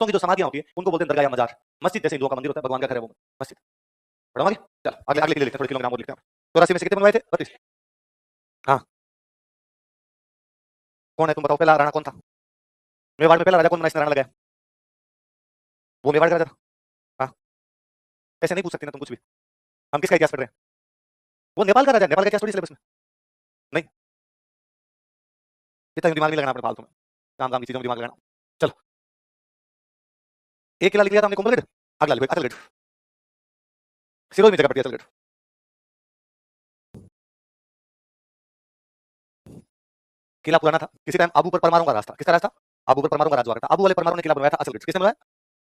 तो उनकी जो समाधियां होती है उनको बोलते हैं दरगाह या मजार। मस्जिद जैसे हिंदुओं का मंदिर होता है, भगवान का घर है वो मस्जिद। पढ़ाओगे? चल अगले अगले के लिए लिखते हैं, थोड़े किलो नाम और लिखते हैं। 84 में से कितने बनवाए थे? 32। हाँ, कौन है तुम बताओ, पहला राणा कौन था? मेवाड़ में पहला राजा कौन बना इसने राणा लगाया? वो मेवाड़ का राजा था। हाँ, ऐसे नहीं पूछ सकते ना तुम कुछ भी। हम किसका इतिहास पढ़ रहे हैं? वो नेपाल का राजा है, नेपाल का इतिहास थोड़ी सिलेबस में। नहीं, इतना दिमाग नहीं लगाना अपने फालतू में, काम काम की चीजों में दिमाग लगाना। चलो, एक किला लिख लिया था हमने कुंभलगढ़, अगला लिखो असलगढ़। सिरोही में जगह पड़ती है असलगढ़। किला पुराना था, किसी टाइम आबू पर परमारों का राज था। किसका राज था? आबू पर परमारों का राज हुआ करता। आबू वाले परमारों ने किला बनवाया था असलगढ़। किसने बनवाया?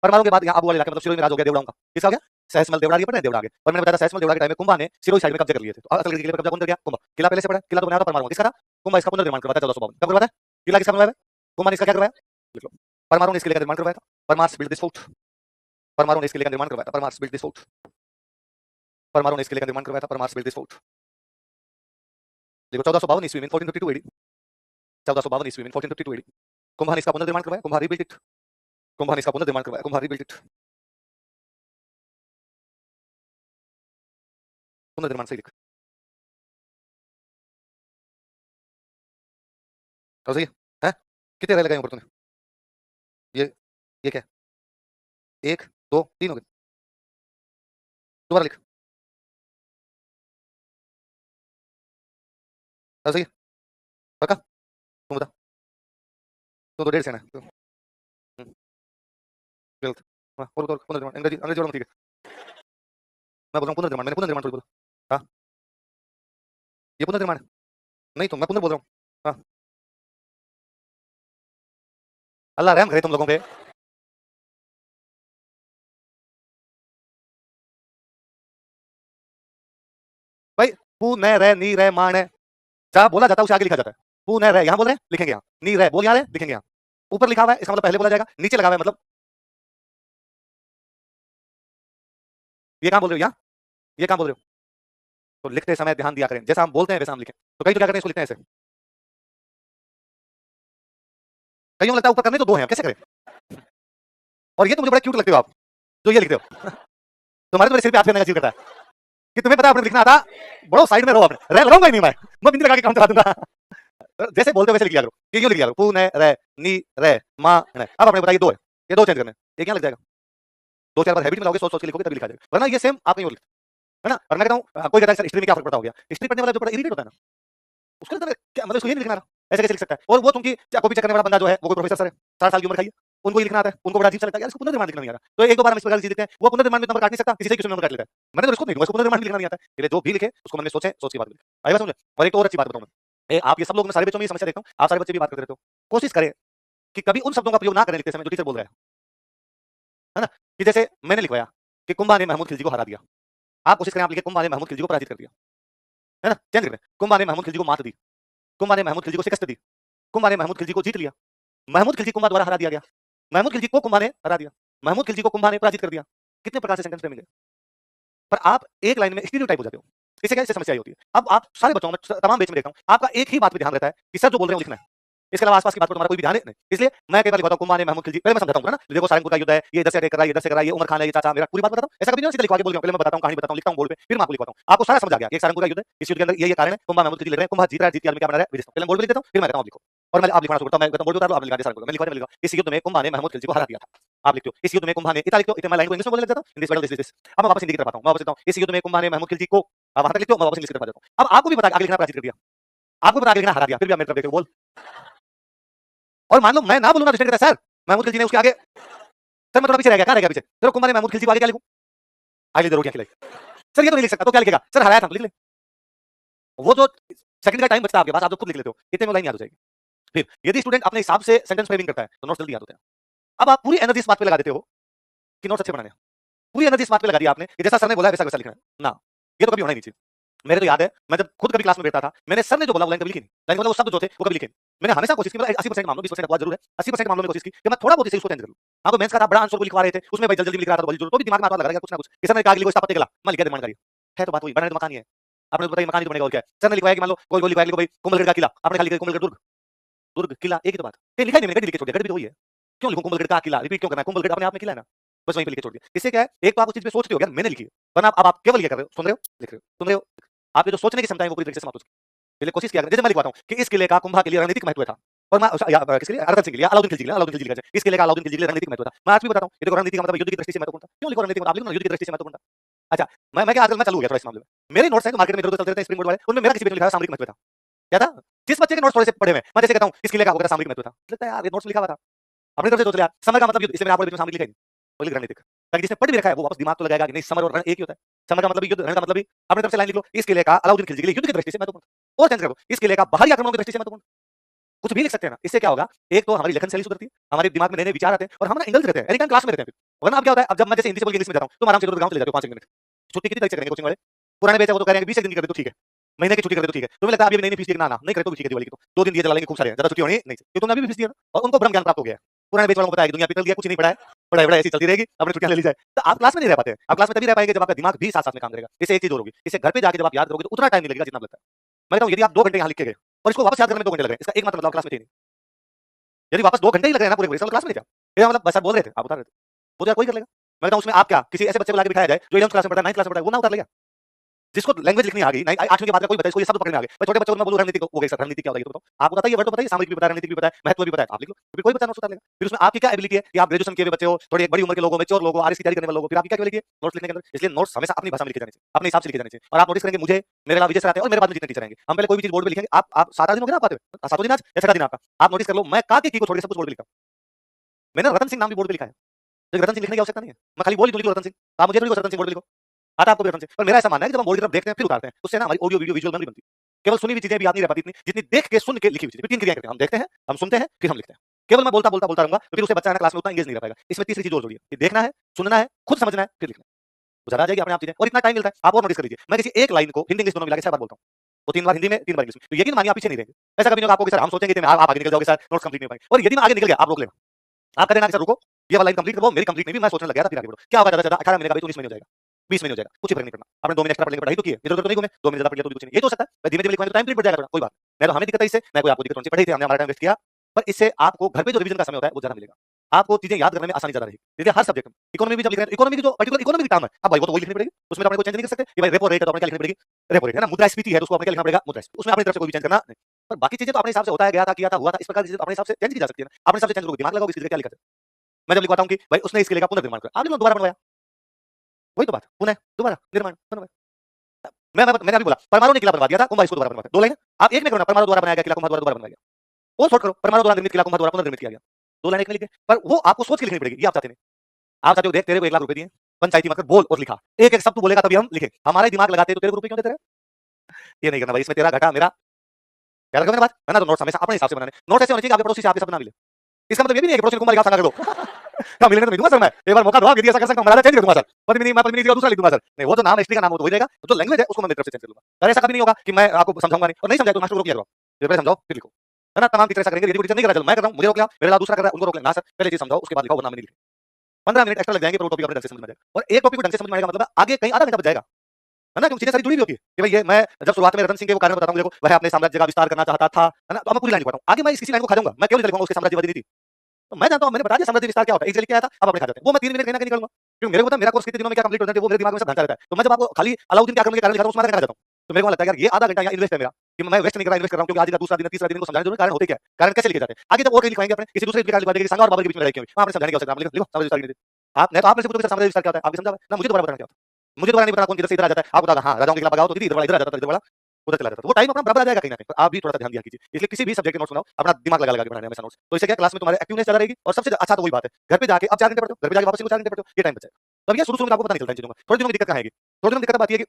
परमारों के बाद यहाँ आबू वाले इलाके मतलब सिरोही में राज हो गया देवड़ाओं का। किसका हो गया? सहसमल देवड़ा, ये पता है देवड़ा आगे। और मैंने बताया था सहसमल देवड़ा के टाइम में कुंभा ने सिरोही साइड में कब्जे कर लिए थे, तो असलगढ़ के किले पर कब्जा कौन कर गया? कुंभा। किला पहले से पड़ा, किला तो बनाया था परमारों। किसका था? कुंभा इसका पुनर्निर्माण करवाया था 1452। कब करवाया था? किला किसका बनवाया? कुंभा ने इसका क्या करवाया? लिख लो। परमारों ने इस किले का निर्माण करवाया था। Parmars build this fort. परमारों ने इस किले का निर्माण करवाया था। Parmars build this fort. परमारों ने इस किले का निर्माण करवाया था। Parmars build this fort. देखो 1452 ईस्वी में 1452 एडी। 1452 ईस्वी में 1452 एडी। कुंभा ने इसका पुनर्निर्माण करवाया। Kumbha rebuilt it. कुंभा ने इसका पुनर्निर्माण करवाया। Kumbha rebuilt it. पुनर्निर्माण सही लिख। तो सही है? कितने रह लगाए ऊपर तूने? ये क्या है? 1 2 3 हो गए। दोबारा लिख। तो सही है? पक्का? तुम बता। तो 1.5 सेना है तो, गलत। हाँ, और पुनर्निर्माण अंग्रेजी अंग्रेजी वाला ठीक है। मैं बोल रहा हूँ पुनर्निर्माण, मैंने पुनर्निर्माण थोड़ी बोला। हाँ, ये पुनर्निर्माण है। नहीं तो मैं पुनर् बोल रहा हूँ। हाँ, अल्लाह रहम करे तुम लोगों पे। भाई पू न रे नी रे मान है, जहाँ बोला जाता है उसे आगे लिखा जाता है। पू न रे यहाँ बोल रहे हैं लिखेंगे यहाँ, नी रे बोल यहाँ रहे लिखेंगे यहाँ। ऊपर लिखा हुआ है इसका मतलब पहले बोला जाएगा, नीचे लगा हुआ है मतलब ये कहाँ बोल रहे हो? यहाँ ये कहाँ बोल रहे हो? तो लिखते समय ध्यान दिया करें, जैसा हम बोलते हैं वैसा हम लिखें। तो कई तो क्या करते हैं, इसको लिखते हैं ऐसे। कईयों को लगता है ऊपर करने तो 2 हैं, कैसे करें? और ये तो मुझे बड़ा क्यूट लगते हो आप, जो ये लिखते हो। तुम्हारे तो मेरे सिर पे हाथ फेरने का जी करता है कि तुम्हें पता है अपने लिखना आता। बड़ो साइड में रहो, अपने रहूंगा ही नहीं मैं बिंदी लगा के काम चला दूंगा। जैसे बोलते हो वैसे लिख लिया करो, कि क्यों लिख लिया करो, पू ने रे नी रे मा ने। अब आपने बताया 2 है, ये 2 चेंज करने, एक यहाँ लग जाएगा। 2-4 बार हैबिट में लाओगे, सोच सोच के लिखोगे तभी लिखा जाएगा, वरना ये सेम आप नहीं लिखते है ना। और मैं कहता हूँ कोई कहता है सर हिस्ट्री में क्या फर्क पड़ता हो गया, हिस्ट्री पढ़ने वाला जो बड़ा इरिटेट होता है ना, उसके अंदर क्या मतलब, उसको ये नहीं लिखना रहा ऐसे कैसे लिख सकता है। और वो तुमकी कॉपी चेक करने वाला बंदा जो है वो कोई प्रोफेसर सर है, 60 साल की उम्र का ही है, उनको ये लिखना आता है, उनको बड़ा अजीब सा लगता है यार इसको पुनर्निर्माण लिखना नहीं आ रहा। तो एक दो बार हम इस प्रकार की चीज लिखते हैं, वो पुनर्निर्माण में नंबर काट नहीं सकता, किसी से किसी नंबर काट लेता है। मैंने तो इसको नहीं दूंगा, इसको पुनर्निर्माण लिखना नहीं आता है, इसलिए जो भी लिखे उसको मन में सोचे, सोच के बाद लिखे। आई बात समझे? और एक तो और अच्छी बात बताऊं मैं, आप ये सब लोग, मैं सारे बच्चों में ये समस्या देखता हूँ, आप सारे बच्चे भी बात करते रहते हो, कोशिश करें कि कभी उन शब्दों का प्रयोग ना करें लिखते समय जो टीचर बोल रहा है ना। कि जैसे मैंने लिखवाया कि कुंभा ने महमूद खिलजी को हरा दिया, आप कोशिश करें आप लिखे कुंभा ने महमूद खिलजी को पराजित कर दिया, है ना। चेंज करें, कुंभा ने महमूद खिलजी को मात दी, कुंभा ने महमूद खिलजी को शिकस्त दी, कुंभा ने महमूद खिलजी को जीत लिया, महमूद खिलजी कुंभा द्वारा हरा दिया गया, महमूद खिलजी को कुंभा ने हरा दिया, महमूद खिलजी को कुंभा ने पराजित कर दिया। कितने प्रकार से सेंटेंस मिलेंगे, पर आप एक लाइन में स्टीरियोटाइप हो जाते हो। इससे क्या, इससे समस्या ये होती है। अब आप सारे बच्चों में, तमाम बेच में देखता हूँ, आपका एक ही बात पे ध्यान रहता है कि सर जो बोल रहे हैं वो लिखना है, इसके अलावा आसपास की बात पर तुम्हारा कोई भी ध्यान नहीं। इसलिए मैं कई बार लिखवाता हूँ कुंभा ने महमूद खिलजी, पहले मैं समझाता हूँ ना, देखो सारंगपुर का युद्ध है, ये इधर से अटैक कर रहा है, इधर से कर रहा है, ये उमर खान है, ये चाचा मेरा, पूरी बात बताता हूँ। ऐसा कभी नहीं सीधे लिखवा के बोल रहा हूँ, पहले मैं बताता हूँ, कहानी बताता हूँ, लिखता हूँ बोर्ड पे, फिर मैं आपको लिखवाता हूँ। आपको सारा समझ आ गया, एक सारंगपुर का युद्ध है, इस युद्ध के अंदर ये कारण है, कुंभा महमूद खिलजी लड़ रहे हैं, कुंभा जीत रहा है, जीत के आदमी क्या बना रहा है विजय। पहले बोर्ड पे लिख देता हूँ, फिर मैं कहता हूँ लिखो, और मैं आप लिखना शुरू करता हूँ। मैं बोर्ड उतार लो, आप लिखा दे सारंगपुर, मैं लिखवा इस युद्ध में कुंभा ने महमूद खिलजी को हरा दिया था, आप लिखते हो। इस युद्ध में कुंभा ने, इतना लिखते हो, इतना मैं लाइन को इंग्लिश में बोलने लग जाता हूँ, इंग्लिश बैटल दिस। अब मैं वापस हिंदी की तरफ आता हूँ, मैं वापस लिखता हूँ इस युद्ध में कुंभा ने महमूद खिलजी को, अब वहां तक लिखते हो, मैं वापस इंग्लिश की तरफ आ जाता हूँ। अब आपको भी पता आगे लिखना पराजित कर दिया, आपको पता आगे लिखना हरा दिया, फिर भी आप मेरी तरफ देखो बोल। और मान लो मैं ना बोलूँ ना, कहता है सर महमूद खिलजी ने उसके आगे, सर मैं थोड़ा पीछे रह गया, कहाँ रह गया पीछे, चलो कुंभा ने महमूद खिलजी को आगे क्या लिखूं, आगे रोटियां खिलाई। सर ये तो नहीं लिख सकता, तो क्या लिखेगा, सर हराया था तो लिख ले। वो जो सेकंड का टाइम बचता है आपके पास, आप जो खुद लिख लेते हो, इतने में लाइन याद हो जाएगी। फिर यदि स्टूडेंट अपने हिसाब से सेंटेंस फ्रेमिंग करता है तो नोट्स जल्दी याद होते हैं। अब आप पूरी एनर्जी इस बात पे लगा देते हो कि नोट्स अच्छे बनाने हैं, पूरी एनर्जी इस बात पे लगा दी आपने कि जैसा सर ने बोला है वैसा वैसा लिखना है ना, ये तो कभी होना ही नहीं चाहिए। मेरे तो याद है, मैं जब खुद कभी क्लास में बैठता था, मैंने सर ने जो बोला वो लाइन कभी लिखी नहीं, लाइन मतलब वो शब्द जो थे वो कभी लिखे नहीं। मैंने हमेशा कोशिश की, मतलब 80% मामलों 20% अपवाद जरूर है, 80% मामलों में कोशिश की कि मैं थोड़ा बहुत इसे उसको चेंज करूं। हाँ तो मेंस का था, बड़ा आंसर को लिखवा रहे थे, उसमें भाई जल्दी जल्दी लिख रहा था, बड़ी जरूर तो भी दिमाग में आता लग रहा है कुछ ना कुछ, किसी ने कहा कि लिखो इसका पत्ते गला, मैं लिख दिया मान करिए, है तो बात वही, बनाने तो मकान ही है। आपने तो बताइए मकान ही तो बनेगा और क्या है। सर ने लिखवाया कि मान लो कोई कोई लिखवाया, लिखो भाई कुंभलगढ़ का किला, आपने खाली लिखा कुंभलगढ़ दुर्ग, दुर्ग किला, एक ही तो बात, कहीं लिखा ही नहीं, मैंने लिख के छोड़ दिया, गढ़ भी तो वही है। क्यों लिखूं कुंभलगढ़ का किला, रिपीट क्यों करना है, कुंभलगढ़ अपने आप में किला है ना, बस वहीं पे लिख के छोड़ दिया। इससे क्या है, एक तो आप उस चीज पे सोचते हो यार मैंने लिखी है, वरना अब आप केवल ये कर रहे हो, सुन रहे हो, लिख रहे हो, सुन रहे हो, आपकी जो सोचने की क्षमता है वो पूरी तरीके से समाप्त हो चुकी है। पहले कोशिश किया करें, जैसे मैं लिखवाता हूँ कि इस किले का कुंभा के लिए रणनीतिक महत्व था, और मैं किसके लिए, अरदल सिंह के लिए, अलाउद्दीन खिलजी के लिए, अलाउद्दीन खिलजी का इस किले का अलाउद्दीन खिलजी के लिए रणनीतिक महत्व था। मैं आज भी बताता हूँ, ये देखो रणनीति का मतलब युद्ध की दृष्टि से महत्वपूर्ण था, क्यों लिखो रणनीति मतलब, आप लिखो ना युद्ध की दृष्टि से महत्वपूर्ण था। अच्छा, मैं क्या आजकल मैं चालू हो गया थोड़ा इस मामले में, मेरे नोट्स हैं जो मार्केट में इधर-उधर चलते रहते हैं स्प्रिंग बोर्ड वाले, उनमें मेरा किसी भी नहीं लिखा सामरिक महत्व था। क्या था? जिस बच्चे के नोट्स थोड़े से पढ़े हुए हैं, मैं जैसे कहता हूँ इस किले का वगैरह सामरिक महत्व था, लगता है यार ये नोट्स लिखा हुआ था, अपनी तरफ से सोच लिया, समय का मतलब युद्ध, इसलिए मैंने आपको बीच में सामरिक लिखा ही नहीं, और लिख रणनीतिक, ताकि जिसने पढ़ भी रखा है वो वापस दिमाग तो लगाएगा कि नहीं समर और रण एक ही होता है। समय का मतलब भी युद्ध, रण का मतलब भी, अपनी तरफ से लाइन लिख लो, इस किले का अलाउद्दीन खिलजी के लिए युद्ध की दृष्टि से महत्वपूर्ण, और चेंज कर दो, इस किले का बाहरी आक्रमणों की दृष्टि से महत्वपूर्ण, कुछ भी लिख सकते हैं ना। इससे क्या होगा, एक तो हमारी लेखन शैली सुधरती है, हमारे दिमाग में नए-नए विचार आते हैं, और हम ना एंगल्स रहते हैं, एनी टाइम क्लास में रहते हैं फिर। वरना अब क्या होता है, अब जब मैं जैसे हिंदी से बोल के इंग्लिश में जाता हूँ, तो आराम से इधर-उधर गाँव चले जाते हो 5 मिनट। छुट्टी कितनी तारीख से करेंगे कोचिंग वाले? पुराने बैच है वो तो कह रहे हैं कि 20 दिन की कर दे तो ठीक है, महीने की छुट्टी कर दे तो ठीक है। तुम्हें लगता है अभी नई-नई फीस दिए, ना नहीं करे तो भी ठीक है, दिवाली की तो 2 दिन दिए जला लेंगे खूब सारे, ज्यादा छुट्टी होनी नहीं चाहिए, क्योंकि तुमने अभी भी फीस दिया ना, और उनको ब्रह्म ज्ञान प्राप्त हो गया है। पुराने बैच वालों को पता है कि दुनिया पिघल गई है, कुछ नहीं पढ़ा है, पढ़ाई-वढ़ाई ऐसी चलती रहेगी, अपनी छुट्टियां ले ली जाए। तो आप क्लास में नहीं रह पाते हैं, आप क्लास में तभी रह पाएंगे जब आपका दिमाग भी साथ-साथ में काम करेगा। इससे एक चीज और होगी, इससे घर पे जाके जब आप याद करोगे तो उतना टाइम नहीं लगेगा जितना लगता है। मैं कहता हूं यदि आप 2 घंटे यहां लिख के गए और इसको वापस याद करने में 2 घंटे लग गए, इसका एकमात्र मतलब क्लास में थे नहीं। यदि वापस 2 घंटे ही लग रहे हैं ना पूरे-पूरे, इसका मतलब क्लास में नहीं थे। मेरा मतलब बस आप बोल रहे थे, आप उतार रहे थे। वो तो यार कोई कर लेगा। मैं कहता हूं उसमें आप क्या किसी ऐसे बच्चे को लाके बिठाया जाए जो 11th क्लास में पढ़ता है, 9th क्लास में पढ़ता है, वो ना उतार लेगा? जिसको लैंग्वेज लिखनी आ गई, 8वीं के बाद का कोई बच्चा इसको ये शब्द पकड़ने आ गए। मैं छोटे बच्चों को मैं बोलूं रणनीति हो गई सर, रणनीति क्या होता है ये तो बताओ। आपको बताइए, वर्ड तो बताइए, सामरिक भी पता है, रणनीति भी पता है, महत्व भी पता है, आप लिख लो। फिर कोई बच्चा नोट्स उतार लेगा। फिर उसमें आपकी क्या एबिलिटी है कि आप ग्रेजुएशन किए हुए बच्चे हो, थोड़ी एक बड़ी उम्र के लोग हो, मैच्योर लोग हो, आरएस की तैयारी करने वाले लोग हो, फिर आपकी क्या एबिलिटी है नोट्स लिखने के अंदर। इसलिए नोट्स हमेशा अपनी भाषा में लिखे जाने चाहिए, अपने हिसाब से लिखे जाने चाहिए। और आप नोटिस करेंगे मुझे, मेरे अलावा विजय सर आते हैं और मेरे बाद में जितने टीचर आएंगे, हम पहले कोई भी चीज बोर्ड पे लिखेंगे। आप 7 दिन हो गए ना आप आते हुए, 7 दिन आज या 6 दिन आपका, आप नोटिस कर लो, मैं का की को छोड़ के सब कुछ बोर्ड पे लिखता हूं। मैंने रतन सिंह नाम भी बोर्ड पे लिखा है, तो रतन सिंह लिखने की आवश्यकता नहीं है, मैं खाली बोल ही तो लिखो रतन सिंह। आप मुझे नहीं लिखो रतन सिंह बोर्ड पे लिखो, आता आपको भी रतन सिंह। पर मेरा ऐसा मानना है कि जब हम बोर्ड की तरफ देखते हैं फिर उतारते हैं, उससे ना हमारी ऑडियो वीडियो विजुअल मेमोरी बनती है। केवल सुनी हुई चीजें भी याद नहीं रह पाती इतनी, जितनी देख के सुन के लिखी हुई चीजें। फिर 3 क्रियाएं करते हैं, हम देखते हैं, हम सुनते हैं, फिर हम लिखते हैं। केवल मैं बोलता बोलता बोलता रहूंगा तो फिर उसे बच्चा है ना क्लास में उतना एंगेज नहीं रह पाएगा। इसमें तीसरी चीज और जोड़िए कि देखना है, सुनना है, खुद समझना है, फिर लिखना है। तो ज़्यादा आ जाएगी अपने आप चीजें, और इतना टाइम मिलता है। आप और नोटिस कर लीजिए, मैं किसी एक लाइन को हिंदी इंग्लिश दोनों मिला के 6 बार बोलता हूं, वो 3 बार हिंदी में, 3 बार इंग्लिश में। तो यकीन मानिए आप पीछे नहीं रहेंगे। ऐसा कभी नहीं होगा आपको कि सर हम सोचेंगे कि आप आगे निकल जाओगे सर, नोट्स कंप्लीट नहीं हो पाएंगे। और यदि मैं आगे निकल गया, आप रोक लेना, आप करें ना कि सर रुको, ये वाला लाइन कंप्लीट करो, मेरी कंप्लीट नहीं हुई, मैं सोचने लग गया था, फिर आगे बढ़ो। क्या होगा ज्यादा से ज्यादा 18 महीने का भी तो 19 महीने हो जाएगा, 20 महीने हो जाएगा, कुछ ही फर्क नहीं पड़ना। आपने 2 महीने एक्स्ट्रा पढ़ने की पढ़ाई तो की है, इधर-उधर तो नहीं घूमे, 2 महीने ज्यादा पढ़ लिया तो भी कुछ नहीं। ये तो हो सकता है, मैं धीमे-धीमे लिखवाऊंगा तो टाइम पीरियड बढ़ जाएगा थोड़ा, कोई बात नहीं। मैं तो हमें दिक्कत है इससे, मैं कोई आपको दिक्कत नहीं पढ़ी थी, हमने हमारा टाइम वेस्ट किया, पर इससे आपको घर पे जो रिवीजन का समय होता है वो ज्यादा मिलेगा। आपको चीजें याद करने में आसानी ज्यादा रहेगी। देखिए हर सब्जेक्ट में, इकोनॉमी भी जब लिख रहे हैं, इकोनॉमी की जो पर्टिकुलर इकोनॉमी की टर्म है, अब भाई वो तो वही लिखनी पड़ेगी, उसमें तो अपने को चेंज नहीं कर सकते कि भाई रेपो रेट है तो अपने क्या लिखनी पड़ेगी, रेपो रेट है ना, मुद्रास्फीति है तो उसको अपने क्या लिखना पड़ेगा, मुद्रास्फीति। उसमें अपनी तरफ से कोई भी चेंज करना नहीं। पर बाकी चीजें तो अपने हिसाब से होता है, गया था, किया था, हुआ था, इस प्रकार की चीजें तो अपने हिसाब से चेंज की जा सकती है ना। अपने हिसाब से चेंज करोगे, दिमाग लगाओगे, इसकी जगह क्या लिखा है। मैं जब लिखवाता हूं कि भाई उसने इस किले का पुनर्निर्माण किया, आपने दोबारा बनवाया, वही तो बात, पुनः दोबारा निर्माण बनवाया। मैंने अभी बोला परमाणु ने किला बनवा दिया था, कुंभा इसको दोबारा बनवाया, 2 लाइन। आप एक में करो ना, परमाणु द्वारा बनाया गया किला कुंभा द्वारा बनवाया गया, वो शॉर्ट करो, परमाणु द्वारा निर्मित किला कुंभा द्वारा पुनर्निर्मित किया गया, 2 लाइन एक में लिखे। पर वो आपको सोच के लिखनी पड़ेगी, ये आप चाहते नहीं। आप चाहते हो देख तेरे को 1 लाख रुपए दिए, पंचायती मत कर, बोल और लिखा, एक-एक शब्द तू बोलेगा तभी हम लिखें। हमारा ही दिमाग लगाते तो तेरे को रुपए क्यों देते रहे? ये नहीं करना भाई, इसमें तेरा घाटा मेरा, याद रखो मेरी बात, है ना। तो नोट्स हमेशा अपने हिसाब से बनाने, नोट ऐसे होने चाहिए कि आपके पड़ोसी से आपके शब्द ना मिले। इसका मतलब ये भी नहीं है कि पड़ोसी को कुंभा लिखा संगा कर दो। क्या मिलेगा तो मैं दूंगा सर, मैं एक बार मौका दो, यदि ऐसा कर सकता हूं महाराजा चेंज कर दूंगा सर, पद्मिनी मैं पद्मिनी जी का दूसरा लिख दूंगा सर। नहीं, वो तो नाम हिस्ट्री का नाम हो तो वही रहेगा, तो जो लैंग्वेज है उसको मैं मेरी तरफ से चेंज कर लूंगा। पर ऐसा कभी नहीं होगा कि मैं आपको समझाऊंगा नहीं, और नहीं समझाए तो मास्टर को रोक लिया करो, ये पहले समझाओ फिर लिखो, है ना। तमाम टीचर ऐसा करेंगे, यदि टीचर नहीं कर रहा, चलो मैं कर रहा हूं, मुझे रोक लिया, मेरे अलावा दूसरा कर रहा है, उनको रोक लेना। ना सर, पहले चीज समझाओ, उसके बाद लिखो, वरना मैं नहीं लिखूंगा। 15 मिनट एक्स्ट्रा लग जाएंगे, पर वो टॉपिक अपने ढंग से समझ में आ जाएगा। और एक टॉपिक को ढंग से समझ में आएगा मतलब आगे कहीं आधा घंटा बच जाएगा, है ना, क्योंकि चीजें सारी जुड़ी हुई होती है कि भाई ये मैं जब शुरुआत में रतन सिंह के वो कारण बताता हूं, देखो वह अपने साम्राज्य का विस्तार करना चाहता था, है ना, तो अब मैं पूरी लाइन लिखवाता हूं। आगे मैं इस किसी लाइन को खा जाऊंगा, मैं केवल लिखवाऊंगा उसके साम्राज्यवादी नीति, तो मैं जानता हूं, मैंने बता दिया साम्राज्य विस्तार क्या होता है, एक से लिख के आया था, अब अपने खा जाते हैं। वो मैं 3 मिनट कहीं ना कहीं निकालूंगा, क्योंकि मेरे को पता है मेरा कोर्स कितने दिनों में क्या कंप्लीट हो जाता है, वो मेरे दिमाग में सब ढांचा रहता है। तो मैं जब आपको खाली अलाउद्दीन के आक्रमण के कारण दिखाता हूं, उसमें आधा घंटा जाता हूं, तो मेरे को लगता है यार ये आधा घंटा यहाँ इन्वेस्ट है मेरा, कि मैं वेस्ट नहीं कर रहा, इन्वेस्ट कर रहा हूं, क्योंकि आज का दूसरा दिन तीसरा दिन को समझाने जरूर कारण होते क्या है, कारण कैसे लिखे जाते हैं। आगे जब और कहीं लिखवाएंगे अपने किसी दूसरे कारण लिखवा देंगे, संगा और बाबर के बीच में लड़ाई क्यों हुई, वहां अपने समझाने की आवश्यकता है, लिखो साम्राज्य विस्तार की नीति। आप नहीं तो आपने से पूछोगे साम्राज्य विस्तार क्या होता है, आपके समझा ना, मुझे दोबारा बताना क्या होता है। मुझे दोबारा नहीं बताना कौन किधर से इधर आ जाता है, आप बताओ हां राजाओं के खिलाफ भगाओ तो दीदी इधर वाला इधर आ जाता है, इधर वाला उधर चला जाता है, वो टाइम अपना बराबर आ जाएगा कहीं ना कहीं। आप भी थोड़ा सा ध्यान दिया कीजिए। इसलिए किसी भी सब्जेक्ट के नोट्स बनाओ, अपना दिमाग लगा लगा के बनाना है हमेशा नोट्स, तो इससे क्या क्लास में तुम्हारे एक्टिवनेस ज्यादा रहेगी। और सबसे अच्छा तो वही बात है, घर पे जाके अब 4 घंटे पढ़ते हो, घर पे जाके वापस 4 घंटे पढ़ते हो, ये टाइम बचेगा। तो अब ये शुरू में आपको पता नहीं चलता इन चीजों का, थोड़ी दिनों में दिक्कत कहां आएगी। थोड़ी दिनों में दिक्कत आती है कि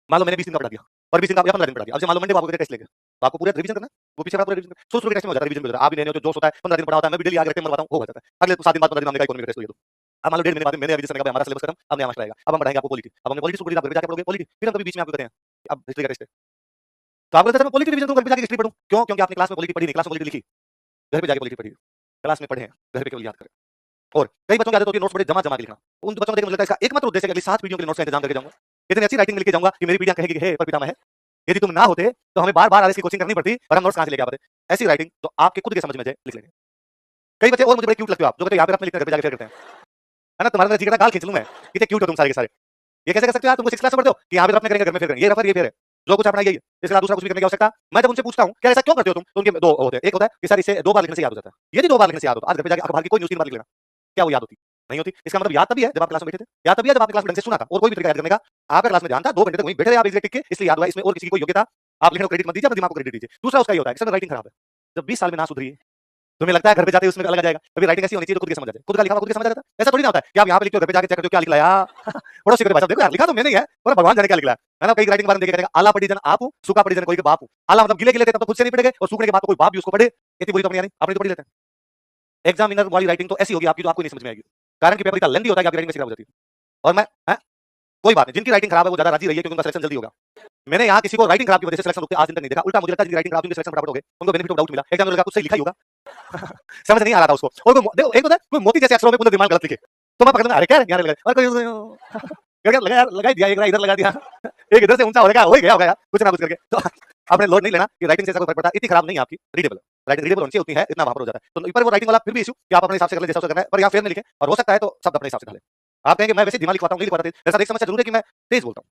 मान लो मैंने 20 दिन का पढ़ा दिया और 20 दिन का या 15 दिन पढ़ा दिया, अब से मान लो मंडे को आपको टेस्ट लेंगे, तो आपको पूरा रिवीजन करना है, वो पीछे का पूरा रिवीजन शुरू टेस्ट में हो जाता है, रिवीजन में हो जाता है। आप भी नहीं हो जो जोश होता है, 15 दिन पढ़ा होता है, मैं भी डेली आगे रखते मरवाता हूं, हो जाता है। अगले 7 दिन बाद 15 दिन हमने का इकोनॉमी का टेस्ट हो गया, तो अब मान लो 1.5 महीने बाद मैंने रिवीजन करने का हमारा सिलेबस खत्म, अब नया मास्टर आएगा, अब हम पढ़ाएंगे आपको पॉलिटी, अब हमने पॉलिटी शुरू कर दी, आप घर पे जाके पढ़ोगे पॉलिटी, फिर हम कभी बीच में आपको कहते हैं अब हिस्ट्री का टेस्ट है, तो आप बोलते हैं मैं पॉलिटी रिवीजन करूं, घर पे जाके हिस्ट्री पढ़ूं, क्यों? क्योंकि आपने क्लास में पॉलिटी पढ़ी नहीं, क्लास में पॉलिटी लिखी, घर पे जाके पॉलिटी पढ़ी, क्लास में पढ़े हैं, घर पे केवल याद करें। और कई बच्चों की आदत होती है नोट्स बड़े जमा जमा के लिखना, उन बच्चों को देख मुझे लगता है इसका एकमात्र उद्देश्य है कि अगली 7 पीढ़ियों के लिए नोट्स का इंतजाम करके जाऊंगा, इतनी अच्छी राइटिंग लिख के जाऊंगा कि मेरी पीढ़ियां कहेगी कि हे पर पितामह है, यदि तुम ना होते तो हमें बार-बार आरएस की कोचिंग करनी पड़ती और हम नोट्स कहां से लेके आ पाते। ऐसी राइटिंग तो आपके खुद के समझ में आ जाए, लिख लेंगे। कई बच्चे और मुझे बड़े क्यूट लगते हो आप, जो कहते हैं यहाँ पे अपने लिखते हैं घर पे जाके फेयर करते हैं, है ना? तुम्हारा मेरा जी करता है गाल खींच लूं मैं, कितने क्यूट हो तुम सारे के सारे। ये कैसे कर सकते हो यार? तुम 6 क्लास में पढ़ते हो कि यहाँ पे अपने करेंगे घर में फेयर करेंगे, ये रफर ये फेयर है, जो कुछ अपना यही है, इसके अलावा दूसरा कुछ भी करने की आवश्यकता। मैं जब उनसे पूछता हूँ क्या ऐसा क्यों करते हो तुम, तो उनके दो होते हैं। एक होता है कि सर इसे 2 बार लिखने से याद हो जाता है। यदि 2 बार लिखने से याद होता, आज घर पे जाके अखबार की कोई न्यूज़ 3 बार लिख लेना, क्या वो याद होती? नहीं होती। इसका मतलब याद तभी है जब आप क्लास में बैठे थे, याद तभी है जब आपने क्लास में ढंग से सुना था और कोई भी तरीका याद करने का आपका क्लास में ध्यान था। 2 घंटे तक वहीं बैठे रहे आप इजीली टिक के, इसलिए याद हुआ। इसमें और किसी की कोई योग्यता आप लिखने को क्रेडिट मत दीजिए, अपने दिमाग को क्रेडिट दीजिए। दूसरा उसका ये होता है कि सर राइटिंग खराब है। जब 20 साल में ना सुधरी, तुम्हें लगता है घर पे जाते ही उसमें अलग आ जाएगा। कभी राइटिंग ऐसी होनी चाहिए जो खुद के समझ आ जाए। खुद का लिखा हुआ खुद के समझ आ जाता है। ऐसा थोड़ी ना होता है कि आप यहाँ पे लिखते हो घर पे जाके चेक करते हो क्या लिख लाया। पड़ोसी को भाई साहब देखो यार लिखा तो मैंने ही है, पर भगवान जाने क्या लिख लाया। है ना? कई राइटिंग बारे में देखेगा आला पड़ी जन आप हूँ, सूखा पड़ी जन कोई के बाप हूँ। आला मतलब गिले गिले थे तब तो खुद से नहीं पढ़ेंगे और सूखने के बाद तो कोई बाप भी उसको पढ़े। इतनी बुरी तो अपनी यानी अपनी तो पढ़ी लेते हैं। एग्जामिनर वाली राइटिंग तो ऐसी होगी आपकी जो आपको नहीं समझ में आएगी। कारण कि पेपर इतना लेंथी होता है कि आपकी राइटिंग में खराब हो जाती है। और मैं कोई बात नहीं, जिनकी राइटिंग खराब है वो ज्यादा राजी रहिए क्योंकि उनका सिलेक्शन जल्दी होगा। मैंने यहाँ किसी को राइटिंग खराब की वजह से सिलेक्शन रुकते आज दिन तक नहीं देखा। उल्टा मुझे लगता है जिनकी राइटिंग खराब थी उनके सिलेक्शन फटाफट हो गए, उनको बेनिफिट ऑफ डाउट मिला। एग्जाम में लगा कुछ सही लिखा ही होगा। समझ नहीं आ रहा था उसको। और देखो एक होता है कोई मोती जैसे अक्षरों में पूरा दिमाग गलत लिखे तो मैं पकड़ में अरे क्या यहाँ लगा और कोई लगा यार लगा दिया, एक इधर लगा दिया, एक इधर से ऊंचा हो गया, हो गया यार कुछ ना कुछ करके। तो आपने लोड नहीं लेना कि राइटिंग से ऐसा कोई फर्क पड़ता है। इतनी खराब नहीं है आपकी, रीडेबल राइटिंग रीडेबल होनी चाहिए, उतनी है इतना वहां पर हो जाता है। तो पर वो राइटिंग वाला फिर भी इशू कि आप अपने हिसाब से कर ले जैसा करना है, पर यहाँ फेयर नहीं लिखे और हो सकता है तो सब अपने हिसाब से डाले। आप कहेंगे मैं वैसे दिमाग लिखवाता हूँ नहीं लिखवाता तेज, ऐसा एक समस्या जरूर है कि मैं तेज बोलता हूँ,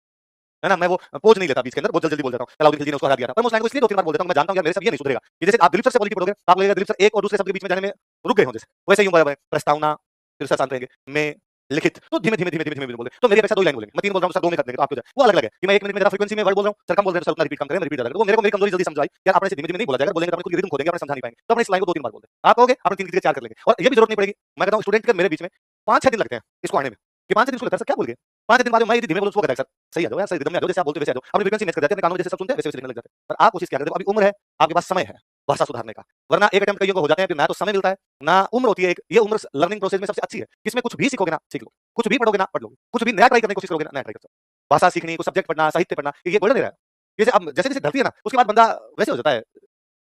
है ना? मैं वो पोज नहीं लेता बीच के अंदर, बहुत जल्दी बोल जाता हूँ। अलाउद्दीन खिलजी ने उसको हरा दिया था, पर मैं उस लाइन को इसलिए 2-3 बार बोल देता हूँ, मैं जानता हूँ यार मेरे से ये नहीं सुधरेगा। ये जैसे आप दिलीप सर से पॉलिटी पढ़ोगे तो आपको लगेगा दिलीप सर एक और दूसरे शब्द के बीच में जाने में रुक गए हों जैसे, वैसे ही हूँ। प्रस्तावना फिर सर शांत रहेंगे, मैं लिखित तो धीमे धीमे धीमे धीमे धीमे बोले तो मेरी अपेक्षा 2 लाइन बोलेंगे, मैं 3 बोल रहा हूँ सर 2 में कर देंगे तो आपको वो अलग अलग है कि मैं 1 मिनट में ज्यादा फ्रीक्वेंसी में वर्ड बोल रहा हूँ, सर कम बोल रहे हैं, सर उतना रिपीट कम करें, मैं रिपीट ज्यादा करूँ। वो मेरे को मेरी कमजोरी जल्दी समझ आई यार, अपने से धीमे धीमे नहीं बोला जाएगा, बोलेंगे तो अपने खुद की रिदम खो देंगे, अपने समझा नहीं पाएंगे। तो अपने इस लाइन को 2-3 बार बोल दें, आप कहोगे अपने 3 की जगह 4 कर लेंगे और ये भी जरूरत नहीं पड़ेगी। मैं कहता हूँ स्टूडेंट के मेरे बीच में 5-6 दिन लगते हैं इसको आने में कि 5 दिन इसको लगता है सर क्या बोल गए। 5 दिन बाद मैं यदि धीमे बोलूँ उसको कहता है सर सही आ जाओ यार, सही रिदम में आ जाओ, जैसे आप बोलते वैसे आ जाओ, अपनी फ्रीक्वेंसी मैच कर जाते हैं, अपने कानों जैसे सब सुनते हैं वैसे वैसे लिखने लग जाते हैं। पर आप कोशिश क्या करते हो, अभी उम्र है, आपके पास समय है भाषा सुधारने का, वरना एक अटेम्प्ट कईयों को हो जाते हैं, फिर ना तो समय मिलता है ना उम्र होती है। एक ये उम्र लर्निंग प्रोसेस में सबसे अच्छी है, इसमें कुछ भी सीखोगे ना सीख लो, कुछ भी पढ़ोगे ना पढ़ लोगे, कुछ भी नया ट्राई करने की कोशिश करोगे ना नया ट्राई कर सकते हो। भाषा सीखनी, कुछ सब्जेक्ट पढ़ना, साहित्य पढ़ना, ये गोल्डन एरा है। जैसे अब जैसे जैसे ढलती है ना उसके बाद बंदा वैसे हो जाता है,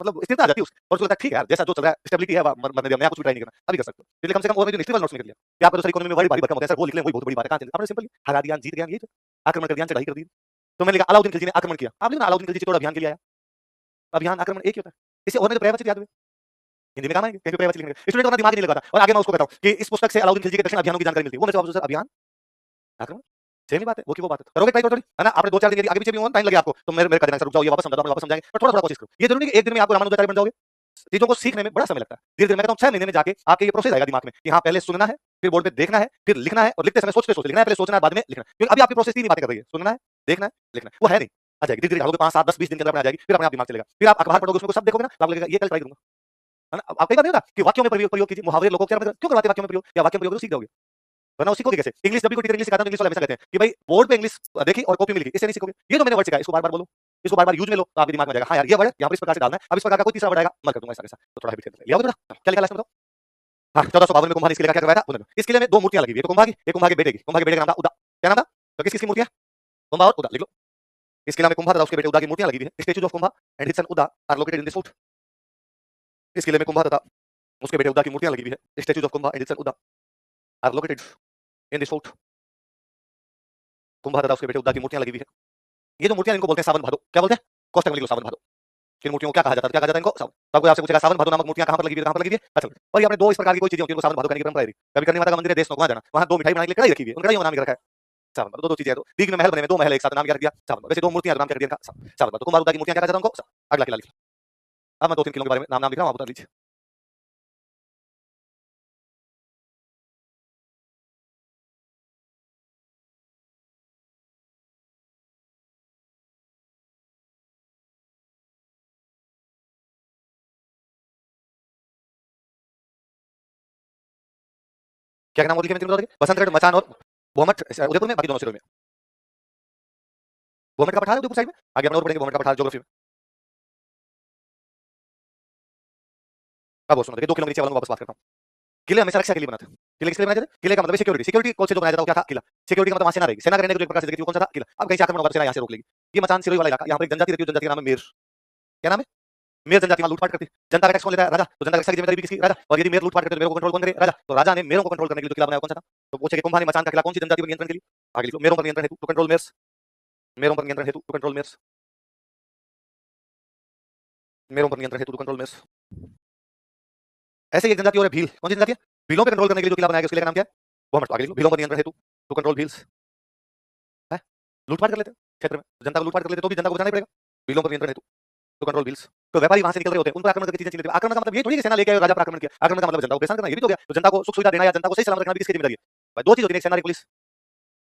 मतलब स्थिरता आ जाती है उसकी और उसको लगता है ठीक है यार जैसा जो चल रहा है स्टेबिलिटी है मरने दिया, नया कुछ भी ट्राई नहीं करना, अभी कर सकते हो। इसलिए कम से कम और जो हिस्ट्री वाले नोट्स में कर लिया कि आपको तो सर इकोनॉमी में वर्ड भारी भरकम होते हैं सर, वो लिख लें वही बहुत बड़ी बात है। कहां आपने सिंपल हरा दिया, जीत गया, यही तो आक्रमण कर दिया, चढ़ाई कर दी। तो मैंने लिखा अलाउद्दीन खिलजी ने आक्रमण किया, आप लिखना अलाउद्दीन खिलजी चित्तौड़ अभियान के लिए आया। अभियान आक्रमण एक ही होता है। इसे और ने तो पर्यायवाची याद हुए हिंदी में काम आएंगे, कहीं पर्यायवाची लिखेंगे, स्टूडेंट अपना दिमाग नहीं लगाता। और आगे मैं उसको कहता हूं कि इस पुस्तक से अलाउद्दीन खिलजी के दक्षिण अभियानों की जानकारी मिलती है, वो मैं जवाब सर अभियान आक्रमण सेम ही बात है, वो की वो बात है। करोगे ट्राई करो थोड़ी, है ना? आपने 2-4 दिन यदि आगे पीछे भी हो टाइम लगे आपको तो मेरे कर देना सर रुक जाओ, ये वापस समझा दो, वापस समझाएंगे, पर थोड़ा थोड़ा कोशिश करो। ये जरूरी नहीं कि एक दिन में आपको रामानुजाचार्य बन जाओगे। चीजों को सीखने में बड़ा समय लगता है, धीरे धीरे। मैं कहता हूं 6 महीने में जाके आपके ये प्रोसेस आएगा दिमाग में कि हाँ पहले सुनना है, फिर बोर्ड पे देखना है, फिर लिखना है और लिखते समय सोचते सोचते लिखना है, पहले सोचना है बाद में लिखना है। क्योंकि अभी आपकी प्रोसेस 3 ही बातें कर रही है, सुनना है, देखना है, लिखना है। वो है नहीं, आ जाएगी धीरे धीरे, ढालोगे 5 7 10 20 दिन के अंदर अपने आ जाएगी, फिर अपने आप दिमाग चलेगा। फिर आप अखबार पढ़ोगे उसमें कुछ शब्द देखोगे ना तो आपको लगेगा ये कल ट्राई करूंगा, है ना? आप कई बार नहीं होता कि वाक्यों में प्रयोग कीजिए, मुहावरे लोगों क्या मतलब क्यों करवाते हैं वाक्यों में प्रयोग, या वाक्य में प्रयोग तो सीख जाओगे, वरना वो सीखोगे कैसे? इंग्लिश जब भी कोई टीचर इंग्लिश सिखाता है तो इंग्लिश वाला हमेशा कहते हैं कि भाई बोर्ड पे इंग्लिश देखी और कॉपी में लिखी, इससे नहीं सीखोगे। ये तो मैंने वर्ड सिखाया, इसको बार-बार बोलो, इसको बार-बार यूज में लो तो आपके दिमाग में आ जाएगा। हाँ यार ये वर्ड यहाँ पर इस प्रकार से डालना है, अब इस प्रकार का कोई तीसरा वर्ड आएगा मैं कर दूंगा ऐसा-ऐसा। तो थोड़ा हैबिट कर लिया होगा बेटा। क्या लिखा लास्ट में बताओ? हाँ 1452 में कुंभा ने इसके लिए क्या करवाया था? बोलो। इस किले में 2 मूर्तियां लगी हुई है, एक कुंभा की, एक कुंभा के बेटे की। कुंभा के बेटे का नाम था उदा। क्या नाम था? तो किस-किस की मूर्तियां? कुंभा और उदा लिख लो। इस किला में कुंभा तथा उसके बेटे उदा की मूर्तियां लगी हुई है। Statues of Kumbha and his son Uda are located in this fort. इस किले में कुंभा तथा उसके बेटे उदा की मूर्तियां लगी हुई है। Statues of Kumbha and his son Uda are located in this fort. Kumbha तथा उसके बेटे उदा की मूर्तियां लगी हुई है। ये जो मूर्तियां इनको बोलते हैं सावन भादो। क्या बोलते हैं? कोष्टक में लिख लो सावन भादो। इन मूर्तियों को क्या कहा जाता है? क्या कहा जाता है इनको? सावन। तब कोई आपसे पूछेगा सावन भादो नामक मूर्तियां कहां पर लगी हुई है, कहां पर लगी हुई है? अच्छा। और ये अपने 2 इस प्रकार की कोई चीजें होती हैं इनको सावन भादो करने की परंपरा है। कभी करनी माता का मंदिर है देश में वहां जाना, वहां 2 मिठाई बनाने के लिए कढ़ाई रखी हुई है, उन कढ़ाइयों का नाम क्या रखा है? सावन भादो। 2 चीजें हैं, तो दीघ में महल बने हुए 2 महल एक साथ, नाम क्या रख दिया? सावन भादो। वैसे 2 मूर्तियां नाम क्या रख दिया इनका? सावन भादो। कुमार उदा की मूर्तियां क्या कहा जाता है उनको? अगला किला लिख लो। अब मैं 2-3 किलों के बारे में नाम लिख रहा हूं, आप बता लीजिए। क्या नाम और लिखे मैं 3 बता देंगे? बसंतगढ़, मचान और भोमट उदयपुर में, बाकी दोनों शहरों में। भोमट का पठार है उदयपुर साइड में, आगे हम और पढ़ेंगे भोमट का पठार ज्योग्राफी में। अब वो सुनो, देखिए 2 किलो नीचे वालों को वापस बात करता हूं। किले हमेशा रक्षा के लिए बनाते हैं। किले किस लिए बनाए जाते हैं? किले का मतलब है सिक्योरिटी। सिक्योरिटी कौन से जो बनाया जाता है वो क्या था? किला। सिक्योरिटी का मतलब वहां सेना रहेगी। सेना का रहने का जो एक प्रकार से देखिए वो कौन सा था? किला। अब कहीं से आक्रमण होगा तो सेना यहां से रोक लेगी। ये मचान सिरोही वाला इलाका, यहां पर एक जनजाति रहती है, जनजाति का नाम है मेर। क्या नाम है? मेर जनजाति वहां लूटपाट करती है। जनता का टैक्स कौन लेता है? राजा। तो जनता की रक्षा की जिम्मेदारी भी किसकी? राजा। और यदि मेर लूटपाट करते तो मेरों को कंट्रोल कौन करे? राजा। तो राजा ने मेरों को कंट्रोल करने के लिए जो किला बनाया कौन सा था? तो पूछे कि कुंभा ने मचान का किला कौन सी जनजाति पर नियंत्रण के लिए? आगे लिखो मेरों पर नियंत्रण हेतु टू कंट्रोल मेर्स। मेरों पर नियंत्रण हेतु टू कंट्रोल मेर्स। मेरों पर नियंत्रण हेतु टू कंट्रोल मेर्स। ऐसे ही एक जनजाति और है भील। कौन सी जनजाति है? भीलों पे कंट्रोल करने के लिए जो किला बनाया गया उसके लिए नाम क्या है? वो हम आगे लिखो, भीलों पर नियंत्रण हेतु टू कंट्रोल भील्स है। लूटपाट कर लेते हैं क्षेत्र में, जनता को लूटपाट कर लेते तो भी जनता को बचाना ही पड़ेगा। भीलों पर नियंत्रण हेतु टू कंट्रोल भील्स। तो व्यापारी वहां से निकल रहे होते हैं, उन पर आक्रमण करके चीजें छीन लेते हैं। आक्रमण का मतलब ये थोड़ी कि सेना लेके आए राजा पर आक्रमण किया। आक्रमण का मतलब जनता को परेशान करना, ये भी तो हो गया। तो जनता को सुख सुविधा देना या जनता को सही सलामत रखना भी किसकी जिम्मेदारी है? भाई दो चीज होती है, सेना और पुलिस।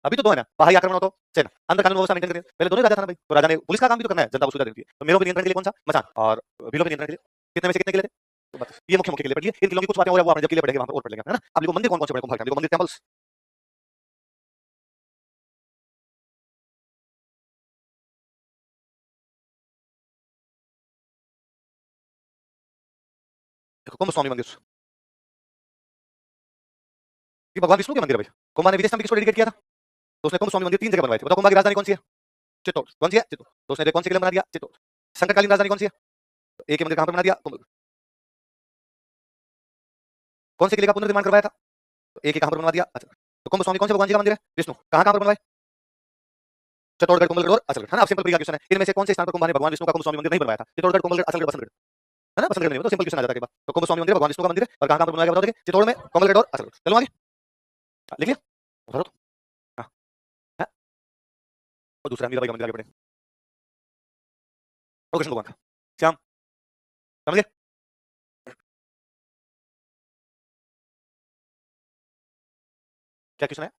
अभी तो दो है ना, बाहरी आक्रमण हो तो सेना, अंदर कानून व्यवस्था मेंटेन करते हैं। पहले दोनों ही राजा था ना भाई, तो राजा ने पुलिस का काम भी तो करना है, जनता को सुविधा देनी है। तो मेलों के नियंत्रण के लिए कौन सा? मचान। और भीलों के नियंत्रण के लिए कितने में से कितने किले थे? तो बस ये मुख्य मुख्य किले पढ़ लिए। इन किलों की कुछ बातें और है वो अपने जब किले पढ़ेंगे वहां पर और पढ़ लेंगे, है ना। अब देखो मंदिर कौन कौन से बड़े कुंभा देखो, मंदिर टेंपल्स। देखो कुंभ स्वामी मंदिर, ये भगवान विष्णु के मंदिर है भाई। कुंभा ने विजय स्तंभ किसको डेडिकेट किया था? तो उसने कुंभ स्वामी मंदिर 3 जगह बनवाए थे। बताओ कुंभा की राजधानी कौन सी है? चित्तौड़। कौन सी है? चित्तौड़। तो उसने कौन से किले में बना दिया? चित्तौड़। संकटकालीन राजधानी कौन सी है? तो एक ही मंदिर कहां पर बना दिया? कुंभ। कौन से किले का पुनर्निर्माण करवाया था? तो एक ही कहां पर बनवा दिया? अच्छा। तो कुंभ स्वामी कौन से भगवान जी का मंदिर है? विष्णु। कहां कहां पर बनवाए? चित्तौड़गढ़, कुंभलगढ़ और असलगढ़, है ना। अब सिंपल क्वेश्चन है, इनमें से कौन से स्थान पर कुंभा ने भगवान विष्णु का कुंभ स्वामी मंदिर नहीं बनवाया था? चित्तौड़गढ़, कुंभलगढ़, असलगढ़, बसंतगढ़, है ना। बसंतगढ़ नहीं, तो सिंपल क्वेश्चन आ जाता है एक बार। तो कुंभ स्वामी मंदिर भगवान विष्णु का मंदिर है और कहां कहां पर बनवाया गया बताओ। देखिए चित्तौड़ में, कुंभलगढ़ और असलगढ़। चलो आगे लिख लिया, भरो तो। हाँ है। और दूसरा मीरा भाई का मंदिर आगे बढ़े, और कृष्ण भगवान का। श्याम, समझ गए? क्या क्वेश्चन है?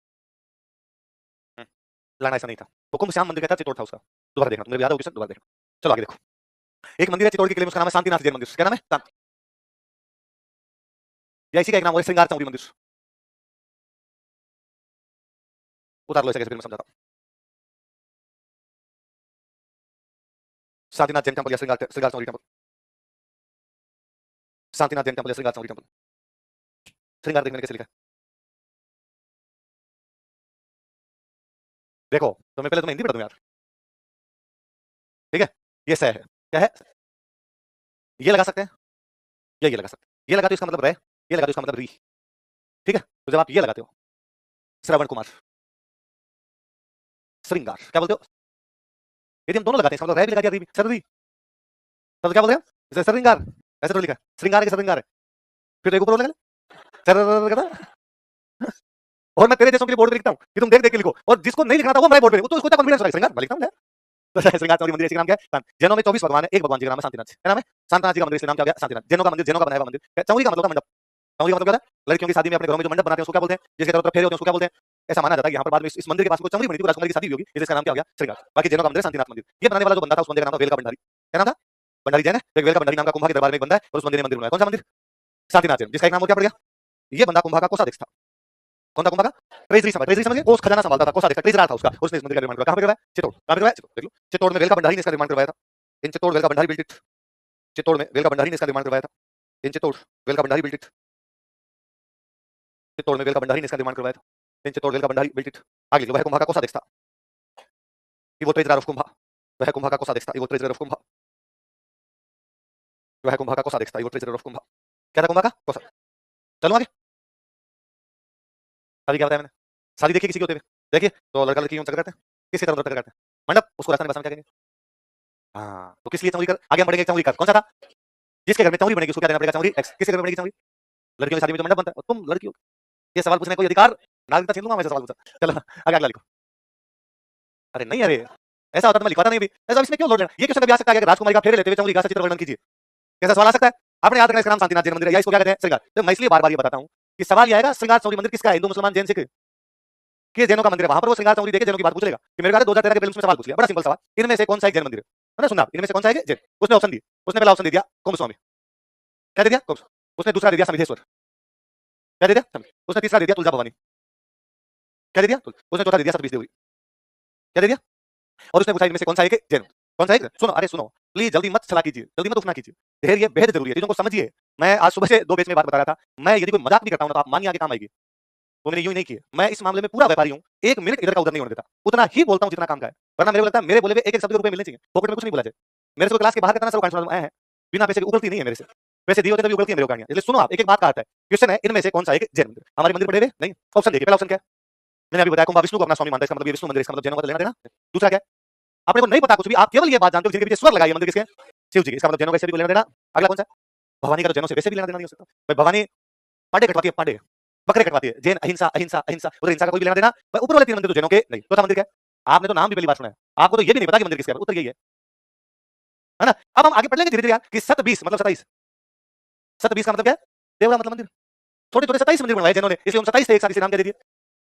लाना ऐसा नहीं था, वो कुंभ श्याम मंदिर का था, चित्तौड़ था उसका। दोबारा देखना, तुम्हें याद है वो क्वेश्चन, दोबारा देखना। चलो आगे देखो, एक मंदिर है चित्तौड़ के किले में, उसका नाम है शांतिनाथ जैन मंदिर। क्या नाम है? शांति। या इसी का एक नाम है श्रृंगार चौरी मंदिर। उतार लो ऐसे कैसे, फिर मैं समझाता हूँ। शांतिनाथ जैन टेंपल या श्रृंगार श्रृंगार चौरी टेंपल। शांतिनाथ जैन टेंपल या श्रृंगार चौरी टेंपल। श्रृंगार देखने में कैसे लिखा है? देखो तो मैं पहले तुम्हें हिंदी पढ़ा दूं यार, ठीक है। ये सह है, क्या है? ये लगा सकते हैं या ये लगा सकते हैं। ये लगा तो इसका मतलब रे, ये लगा तो इसका मतलब री, ठीक है। तो जब आप ये लगाते हो, श्रवण कुमार, श्रृंगार, क्या बोलते हो? यदि हम दोनों लगाते हैं, इसका मतलब रे भी लगा दिया, री भी, सर री, तब क्या बोलते हैं? इसे श्रृंगार, ऐसे तो लिखा है, श्रृंगार है कि श्रृंगार है? फिर एक ऊपर और लगा ले, सर कहता है। और मैं तेरे जैसों के लिए बोर्ड पे लिखता हूँ कि तुम देख देख के लिखो, और जिसको नहीं लिखना था वो मैं बोर्ड पे, वो तो उसको कॉन्फिडेंस होगा, श्रृंगार मैं लिखता हूँ। तो श्रृंगार चौरी मंदिर, इसका नाम क्या है? जैनों में 24 भगवान है, एक भगवान जी का नाम है शांतिनाथ। क्या नाम है? शांतिनाथ जी का मंदिर, इसका नाम क्या हो गया? शांतिनाथ। जैनों का मंदिर, जैनों का बनाया हुआ मंदिर। चौरी का मतलब होता है मंडप। चौरी का मतलब क्या होता है? लड़कियों की शादी में अपने घरों में जो मंडप बनाते हैं उसको क्या बोलते हैं? जिसके चारों तरफ फेरे होते हैं उसको क्या बोलते हैं? ऐसा माना जाता है कि यहाँ पर बाद में इस मंदिर के पास कोई चौरी बनी थी, राजकुमारी की शादी होगी, इसका नाम क्या हो गया? श्रृंगार। बाकी जैनों का मंदिर शांतिनाथ मंदिर। ये बनाने वाला जो बंदा था उस बंदे का नाम था वेलका भंडारी। क्या नाम था? भंडारी जैन है। एक वेलका भंडारी नाम का कुंभा के दरबार में एक बंदा है और उस बंदे ने मंदिर बनाया। कौन सा मंदिर? शांतिनाथ जैन, जिसका एक नाम और क्या पड़ गया? ये बंदा कुंभा का कोषाध्यक्ष था। कौन था कुंभा का? ट्रेजरी समझ, ट्रेजरी समझ, कोष खजाना संभालता था, कोषाध्यक्ष, ट्रेजरर था उसका। उसने इस मंदिर का निर्माण करवाया। कहां पे करवाया? चित्तौड़। कहां पे करवाया? चित्तौड़। देख लो, चित्तौड़ में वेलका भंडारी ने इसका निर्माण करवाया था। इन चित्तौड़ वेलका भंडारी बिल्ट इट। चित्तौड़ में वेलका भंडारी ने इसका निर्माण करवाया था। इन चित्तौड़ वेलका भंडारी बिल्ट इट। चित्तौड़ में वेलका भंडारी ने इसका निर्माण करवाया था। इन चित्तौड़ वेलका भंडारी बिल्ट इट। आगे लिखो, वह कुंभा का कोषाध्यक्ष था, वो ट्रेजरर ऑफ कुंभा। वह कुंभा का कोषाध्यक्ष था, वो ट्रेजरर ऑफ कुंभा। वह कुंभा का कोषाध्यक्ष था, वो ट्रेजरर ऑफ कुंभा। क्या था कुंभा का? कोषा। चलो आगे, शादी क्या बताया मैंने? शादी देखिए किसी के होते हुए, देखिए तो लड़का लड़की चक्कर करते हैं, किसकी तरफ करते हैं? मंडप, उसको राजस्थानी भाषा में क्या कहेंगे? हाँ, तो किस लिए चौरी कर? आगे हम बढ़ेंगे, चौरी कर कौन सा था? जिसके घर में चौरी बनेगी उसको क्या देना पड़ेगा? चौरी एक्स। किसके घर में बनेगी चौरी? लड़कियों की शादी में जो मंडप बनता है, और तुम लड़कियों, ये सवाल पूछने का कोई अधिकार, नागरिकता छीन लूंगा मैं ऐसे सवाल पूछा। चलो आगे अगला लिखो। अरे नहीं, अरे ऐसा होता तो मैं लिखवाता नहीं अभी। ऐसा इसमें क्यों लोड लेना? ये क्वेश्चन कभी आ सकता है कि राजकुमारी का फेरे लेते हुए चौरी का चित्र वर्णन कीजिए, कैसा सवाल आ सकता है? आपने याद रखना, इसका नाम शांतिनाथ जैन मंदिर है, या इसको क्या कहते हैं? श्रृंगार। तो मैं इसलिए बार बार ये बताता हूँ कि सवाल ये आएगा श्रृंगार चौरी मंदिर किसका है? हिंदू, मुसलमान, जैन, सिख, किस जैनों का मंदिर है? वहां पर वो श्रृंगार चौरी देके जैनों की बात पूछ लेगा कि मेरे को 2013 के प्रीलिम्स में सवाल पूछ लिया, बड़ा सिंपल सवाल, इनमें से कौन सा एक जैन मंदिर है ना? सुना, इनमें से कौन सा है जैन? उसने ऑप्शन दिया, उसने पहला ऑप्शन दे दिया कुंभ स्वामी। क्या दे दिया? कुंभ। उसने दूसरा दे दिया समिधेश्वर। क्या दे दिया? समिध। उसने तीसरा दे दिया तुलजा भवानी। क्या दे दिया? उसने चौथा दे दिया सतबीज देवरी। क्या दे दिया? और उसने पूछा इनमें से कौन सा एक जैन? कौन सा एक? सुनो, अरे सुनो प्लीज, जल्दी मत चला कीजिए, जल्दी मत उठना कीजिए, धैर्य बेहद जरूरी है, चीजों को समझिए। मैं आज सुबह से 2 बैच में बात बता रहा था, मैं यदि कोई मजाक भी करता हूं ना तो आप मानिए आगे काम आएगी। तो मैंने यूं ही नहीं किया, मैं इस मामले में पूरा व्यापारी हूं, 1 मिनट इधर का उधर नहीं होने देता, उतना ही बोलता हूं जितना काम का है। वरना मेरे को लगता है मेरे बोले हुए एक-एक शब्द के रुपए मिलने चाहिए, पॉकेट में कुछ नहीं बोला जाए। मेरे से क्लास के बाहर का ना सब कांड आए हैं, बिना पैसे के उगलती नहीं है मेरे से। पैसे दिए होते तभी उगलती है मेरे को कहानियां। इसलिए सुनो आप, एक-एक बात का अर्थ है। क्वेश्चन है इनमें से कौन सा एक जैन मंदिर? हमारे मंदिर पड़े हुए नहीं, ऑप्शन देखिए, पहला ऑप्शन क्या है? मैंने अभी बताया कुंभा विष्णु को अपना स्वामी मानता है, इसका मतलब ये विष्णु मंदिर, इसका मतलब जैनों का लेना देना। दूसरा क्या है? अपने को नहीं पता कुछ भी, आप केवल ये बात जानते हो जिनके पीछे स्वर लगाई है मंदिर किसके? शिव जी के, इसका मतलब जैनों का इससे भी लेना देना। अगला कौन सा है? भवानी का तो जैनों से वैसे भी लेना देना नहीं हो सकता भाई। भवानी पांडे कटवाती है, पांडे बकरे कटवाती है। जैन अहिंसा अहिंसा अहिंसा, उधर हिंसा का कोई भी लेना देना भाई। ऊपर वाले 3 मंदिर तो जैनों के नहीं। चौथा मंदिर क्या है? आपने तो नाम भी पहली बार सुना है, आपको तो ये भी नहीं पता कि मंदिर किसका है। उत्तर यही है ना? अब हम आगे पढ़ लेंगे धीरे धीरे यार कि 27 मतलब 27, 27 का मतलब क्या है? देवड़ा मतलब मंदिर। छोटे छोटे 27 मंदिर बनवाए जैनों ने, इसलिए उन 27 थे एक साथ इसे नाम क्या दे दिए?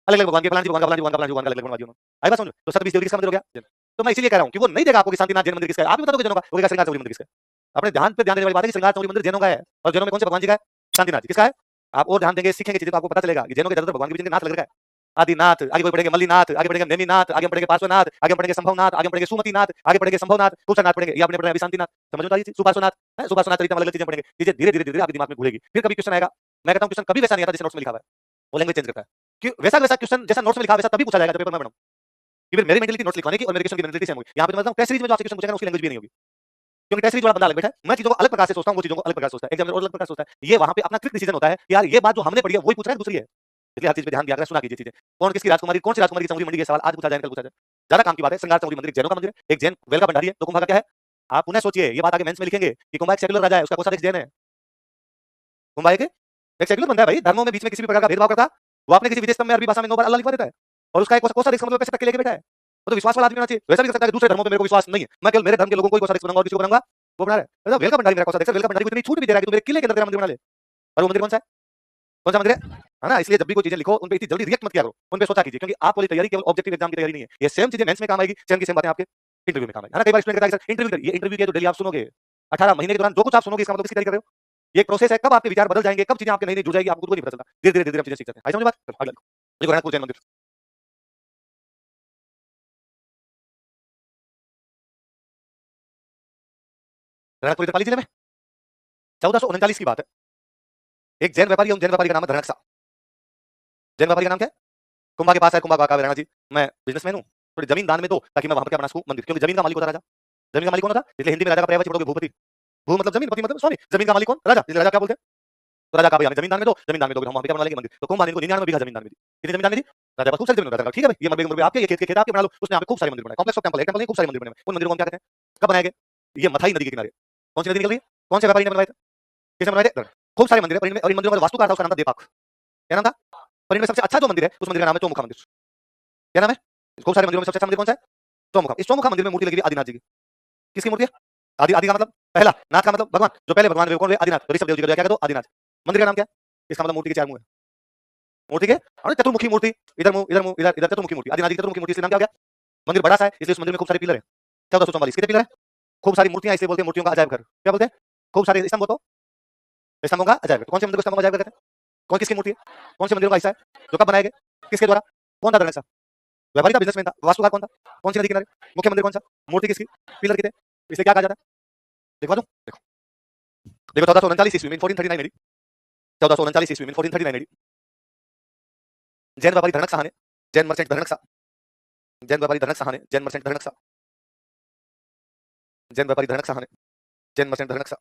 अलग अलग भगवान के, फलाना जी भगवान का, फलाना जी भगवान का, फलाना जी भगवान का अलग अलग बनवा दिया उन्होंने। आई बात समझ? तो 27 देव किसका मंदिर हो गया? जैन। तो मैं इसीलिए कह रहा हूं कि वो नहीं देगा आपको कि शांतिनाथ जैन मंदिर किसका है। आप भी बता दोगे जैनों का, वो कहेगा श्रृंगार चौरी मंदिर किसका है। अपने ध्यान पे ध्यान देने वाली बात है कि श्रृंगार चौरी मंदिर जैनों का है, और जैनों में कौन से भगवान जी का है? शांतिनाथ जी। किसका है? आप और ध्यान देंगे, सीखेंगे चीजें तो आपको पता चलेगा कि जैनों के ज्यादातर भगवान के भी नाथ लग रखा है। आदिनाथ, आगे कोई पढ़ेंगे मल्लीनाथ, आगे पढ़ेंगे नेमीनाथ, आगे पढ़ेंगे पार्श्वनाथ, आगे पढ़ेंगे संभवनाथ, आगे पढ़ेंगे सुमतिनाथ, आगे पढ़ेंगे संभवनाथ, कुशनाथ पढ़ेंगे, ये आपने पढ़ा अभी शांतिनाथ। समझ में आ रही है? सुपार्श्वनाथ है, सुपार्श्वनाथ चरितम, अलग अलग चीजें पढ़ेंगे। चीजें धीरे धीरे धीरे आपके दिमाग में घुलेगी, फिर कभी क्वेश्चन आएगा। मैं कहता हूं क्वेश्चन कभी वैसा नहीं आता जैसे नोट्स में लिखा हुआ है, वो लैंग्वेज चेंज करता है कि वैसा वैसा क्वेश्चन जैसा नोट्स में लिखा है वैसा तभी पूछा जाएगा जब पेपर में बनाऊं। कि फिर मेरी मेंटलिटी नोट्स लिखवाने की और मेरे क्वेश्चन की मेंटलिटी सेम होगी। यहां पे मैं बताऊं टेस्ट सीरीज में जो आपसे क्वेश्चन पूछेगा उसकी लैंग्वेज भी नहीं होगी, क्योंकि टेस्ट सीरीज वाला बंदा अलग बैठा है। मैं चीजों को अलग प्रकार से सोचता हूं, वो चीजों को अलग प्रकार से सोचता है, एग्जामिनर और अलग प्रकार से सोचता है। ये वहां पे अपना क्विक डिसीजन होता है कि यार ये बात जो हमने पढ़ी है वही पूछ रहा है, दूसरी है। इसलिए हर चीज पे ध्यान दिया करें, सुना कीजिए चीजें। कौन किसकी राजकुमारी, कौन सी राजकुमारी की चौरी मंडी, ये सवाल आज पूछा जाए, कल पूछा जाए, ज्यादा काम की बात है। श्रृंगार चौरी मंदिर जैनों का मंदिर है, एक जैन वेल का भंडारी है, तो कुंभा का क्या है? आप पुनः सोचिए, ये बात आगे मेंस में लिखेंगे कि कुंभा एक सेक्युलर राजा है, उसका कोषाध्यक्ष जैन है। कुंभा एक सेक्युलर बंदा है भाई, धर्मों में बीच में किसी भी प्रकार का भेदभाव करता, वो आपने किसी विदेश में अरबी भाषा में 9 बार अल्लाह लिखवा देता है, और उसका एक कोषाध्यक्ष मतलब पैसे टक के लेके बैठा है। वो तो विश्वास वाला आदमी होना चाहिए। वैसा भी कर सकता है कि दूसरे धर्मों पे मेरे को विश्वास नहीं है, मैं केवल मेरे धर्म के लोगों को ही कोषाध्यक्ष बनाऊंगा और किसी को बनाऊंगा वो बना रहा है। वेल का भंडारी मेरा कोषाध्यक्ष है, वेल का भंडारी को इतनी छूट भी दे रहा है कि तू मेरे किले के अंदर तेरा मंदिर बना ले। और वो मंदिर कौन सा मंदिर है ना? इसलिए जब भी कोई चीजें लिखो उन पे इतनी जल्दी रिएक्ट मत किया करो, उन पे सोचा कीजिए, क्योंकि आप वाली तैयारी केवल ऑब्जेक्टिव एग्जाम की तैयारी नहीं है। ये सेम चीजें मेंस में काम आएगी, सेम की सेम बातें आपके इंटरव्यू में काम आएगी, है ना? कई बार स्टूडेंट कहता है सर इंटरव्यू ये इंटरव्यू किया तो डेली आप सुनोगे 18 महीने के दौरान जो कुछ आप सुनोगे इसका मतलब किसकी तैयारी कर रहे हो? ये एक प्रोसेस है, कब आपके विचार बदल जाएंगे, कब चीजें आपके नई नई जुड़ जाएगी, आपको खुद को नहीं पता चलता। धीरे धीरे धीरे आप चीजें सीख सकते हैं। आई समझ बात? चलो अगला मुझे गणेशपुर जैन मंदिर, रणकपुर इधर पाली जिले में 1439 की बात है। एक जैन व्यापारी है, उन जैन व्यापारी का नाम है धरणकसा। जैन व्यापारी का नाम क्या है? कुंभा के पास है, कुंभा का राणा जी मैं बिजनेसमैन हूँ, थोड़ी जमीन दान में दो ताकि मैं वहां पर क्या बना सकूं मंदिर, क्योंकि जमीन का मालिक होता राजा। जमीन का मालिक कौन होता? इसलिए हिंदी में राजा का पर्यायवाची पढ़ोगे भूपति। भू मतलब जमीन, पति मतलब स्वामी, जमीन का मालिक कौन? राजा। इसलिए राजा क्या बोलते हैं? तो राजा का भाई हमें जमीन दान में दो, जमीन दान में दोगे हम वहां पे क्या बना लेंगे मंदिर। तो कुंभ ने 99 बीघा जमीन दान में दी। कितनी जमीन दान में दी? राजा पास खूब सारी जमीन, राजा का ठीक है भाई ये मरबे मुरबे आपके, ये खेत के खेत आपके, बना लो। उसने यहाँ पे खूब सारे मंदिर बनाए, कॉम्प्लेक्स ऑफ टेंपल, एक टेंपल नहीं खूब सारे मंदिर बने। उन मंदिरों को हम क्या कहते हैं? कब बनाए गए? ये मथाई नदी के किनारे। कौन सी नदी निकल रही है? कौन से व्यापारी ने बनवाए थे? किसने बनवाए थे? खूब सारे मंदिर है और इन मंदिरों का वास्तुकार था, उसका नाम था देपाक। क्या नाम था? पर इनमें सबसे अच्छा जो मंदिर है उस मंदिर का नाम है चौमुखा मंदिर। क्या नाम है? खूब सारे मंदिरों में सबसे अच्छा मंदिर कौन सा है? चौमुखा। इस चौमुखा मंदिर में मूर्ति लगी हुई आदिनाथ जी की। किसकी मूर्ति है? आदि, आदि का मतलब पहला, नाथ का मतलब भगवान, जो पहले भगवान वे कौन हुए? आदिनाथ। तो ऋषभ देव जी का क्या कहते हो? आदिनाथ। मंदिर का नाम क्या है? इसका मतलब मूर्ति के 4 मुंह है। मूर्ति के और चतुर्मुखी मूर्ति, इधर मुंह इधर मुंह इधर इधर, चतुर्मुखी मूर्ति, आदिनाथ जी की चतुर्मुखी मूर्ति, इसलिए नाम क्या हो गया? मंदिर बड़ा सा है इसलिए उस मंदिर में खूब सारे पिलर है। 1444 कितने पिलर है? खूब सारी मूर्तियां, इसलिए बोलते हैं मूर्तियों का अजायब घर। क्या बोलते हैं? खूब सारे स्तंभ, तो स्तंभों का अजायब घर। कौन से मंदिर को स्तंभों का अजायब घर कहते हैं? कौन किसकी मूर्ति है? कौन से मंदिरों का हिस्सा है? जो कब बनाए गए? किसके द्वारा? कौन था धरणसा? व्यापारी था, बिजनेसमैन था। वास्तुकार कौन था? कौन सी नदी किनारे? मुख्य मंदिर कौन सा? मूर्ति किसकी? पिलर कितने? इसे क्या कहा जाता है? दिखवा दूं? देखो देखो 1439 ईस्वी में 1439 एडी, 1439 ईस्वी में 1439 एडी, जैन व्यापारी धरणक शाह ने, जैन मर्चेंट धरणक शाह, जैन व्यापारी धरणक शाह ने, जैन मर्चेंट धरणक शाह, जैन व्यापारी धरणक शाह ने, जैन मर्चेंट धरणक शाह,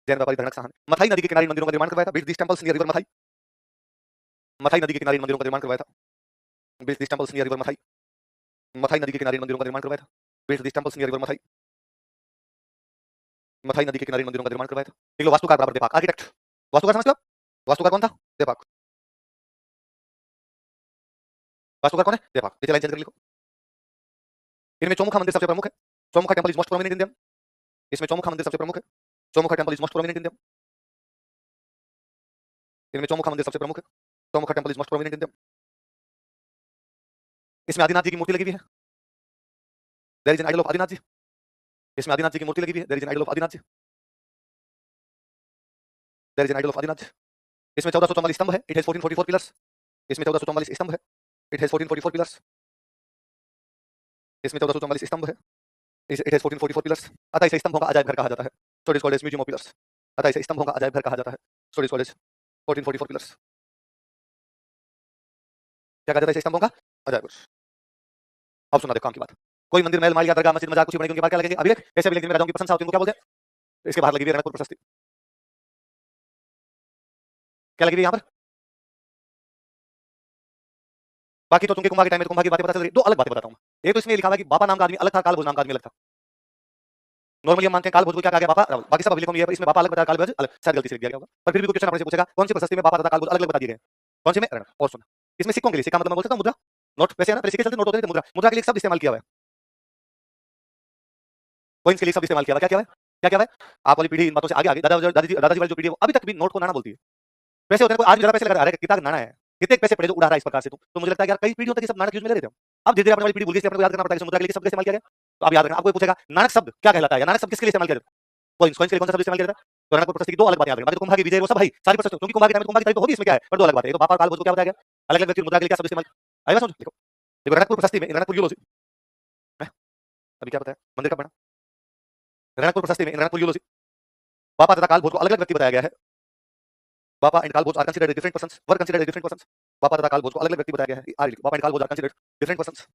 जैन व्यापारी धरणक शाह ने मथाई नदी के किनारे मंदिरों का निर्माण करवाया था। Build this temples near river Mathai. Mathai नदी के किनारे मंदिरों का निर्माण करवाया था। Build this temples near river Mathai. Mathai नदी के किनारे मंदिरों का निर्माण करवाया था। Build this temples near river Mathai. Mathai नदी के किनारे मंदिरों का निर्माण करवाया था। एक लो वास्तुकार बराबर देपाक, आर्किटेक्ट। वास्तुकार समझ लो? वास्तुकार कौन था? देपाक। वास्तुकार कौन है? देपाक। नीचे लाइन चेंज कर लिखो। इनमें चौमुखा मंदिर सबसे प्रमुख है। Chaumukha temple is most prominent in them. इसमें चौमुखा मंदिर सबसे प्रमुख है। Chaumukha temple is most prominent in them. इनमें चौमुखा मंदिर सबसे प्रमुख है। Chaumukha temple is most prominent in them. इसमें आदिनाथ जी की मूर्ति लगी हुई है। There is an idol of Adinath ji. इसमें आदिनाथ जी की मूर्ति लगी हुई है। There is an idol of Adinath ji. There is an idol of Adinath ji. इसमें 1444 स्तंभ है। It has 1444 pillars. इसमें 1444 स्तंभ है। It has 1444 pillars. इसमें 1444 स्तंभ है। It has 1444 pillars. अतः इसे स्तंभों का अजायब घर कहा जाता है। So it is called as museum of pillars. अतः इसे स्तंभों का अजायब घर कहा जाता है। So it is called as 1444 pillars. क्या कहा जाता है इसे? स्तंभों का अजायब घर। अब सुना देखो काम की बात। कोई मंदिर, महल, माल या दरगाह, मस्जिद, मजार कुछ बनेगी, उनके बाहर क्या लगेंगे? अभी देख कैसे भी राजाओं की प्रशंसा होती है, उनको क्या बोलते हैं? इसके बाहर लगी हुई है रणकपुर प्रशस्ति। क्या लगी हुई यहाँ पर? बाकी तो तुमके कुंभा के टाइम में कुंभा की बातें पता चल रही। दो अलग बातें बताता हूँ। एक तो इसमें लिखा हुआ है कि बापा नाम का आदमी अलग था, काल भोज नाम का आदमी अलग था। नॉर्मली हम मानते हैं काल भोज को क्या कहा गया, बापा रावल, बाकी सब अभिलेखों में है, पर इसमें बापा अलग बताया, काल भोज अलग, शायद गलती से लिख दिया गया होगा, पर फिर भी कोई क्वेश्चन अपने से पूछेगा कौन सी प्रशस्ति में बापा तथा काल भोज अलग अलग बता दिए गए, कौन सी में रणक। और सुन, इसमें सिक्कों के लिए, सिक्का मतलब मैं बोल सकता हूं मुद्रा, नोट, पैसे है ना, पहले सिक्के चलते नोट होते थे, मुद्रा, मुद्रा के लिए सब इस्तेमाल किया हुआ है, कॉइन्स के लिए सब इस्तेमाल किया हुआ है, क्या किया हुआ है, क्या किया हुआ है, आप वाली पीढ़ी इन बातों से आगे आ गई, दादाजी वाली जो पीढ़ी है वो अभी तक भी नोट को नाना बोलती है, पैसे होते हैं, कोई आज भी ज्यादा पैसे लगा रहा है, कितना नाना है, कितने पैसे पड़े जो उड़ा रहा है इस प्रकार से, तो मुझे लगता है यार कई पीढ़ियों तक ये सब नानक यूज में ले रहे थे हम, अब धीरे धीरे अपने वाली पीढ़ी भूल गई, इसलिए अपने को याद करना पड़ता है कि मुद्रा के लिए शब्द इस्तेमाल किया गया, तो आप याद रखना, आपको पूछेगा नानक शब्द क्या कहलाता है, या नानक शब्द किसके लिए इस्तेमाल किया जाता है, कॉइन्स, कॉइन्स के लिए कौन सा शब्द इस्तेमाल किया जाता है, तो रणक प्रशस्ति की दो अलग बातें याद रखना, कुंभा की विजय वो सब भाई सारी प्रशस्ति, क्योंकि कुंभा के टाइम में कुंभा की तारीफ होगी, इसमें क्या है, पर दो अलग बातें, तो बापा काल भोज को क्या बताया गया, अलग अलग व्यक्ति मुद्रा के लिए क्या शब्द इस्तेमाल, आएगा समझ, देखो देखो रणकपुर प्रशस्ति में, रणकपुर यूलोजी, अभी क्या बताया मंदिर का बना, रणकपुर प्रशस्ति में रणकपुर यूलोजी, बापा तथा काल भोज को अलग अलग व्यक्ति बताया गया है, Bappa and Kal Bhoj are considered different persons, were considered different persons, Bappa तथा काल भोज को अलग अलग व्यक्ति बताया गया है, Bappa and Kal Bhoj are considered different persons,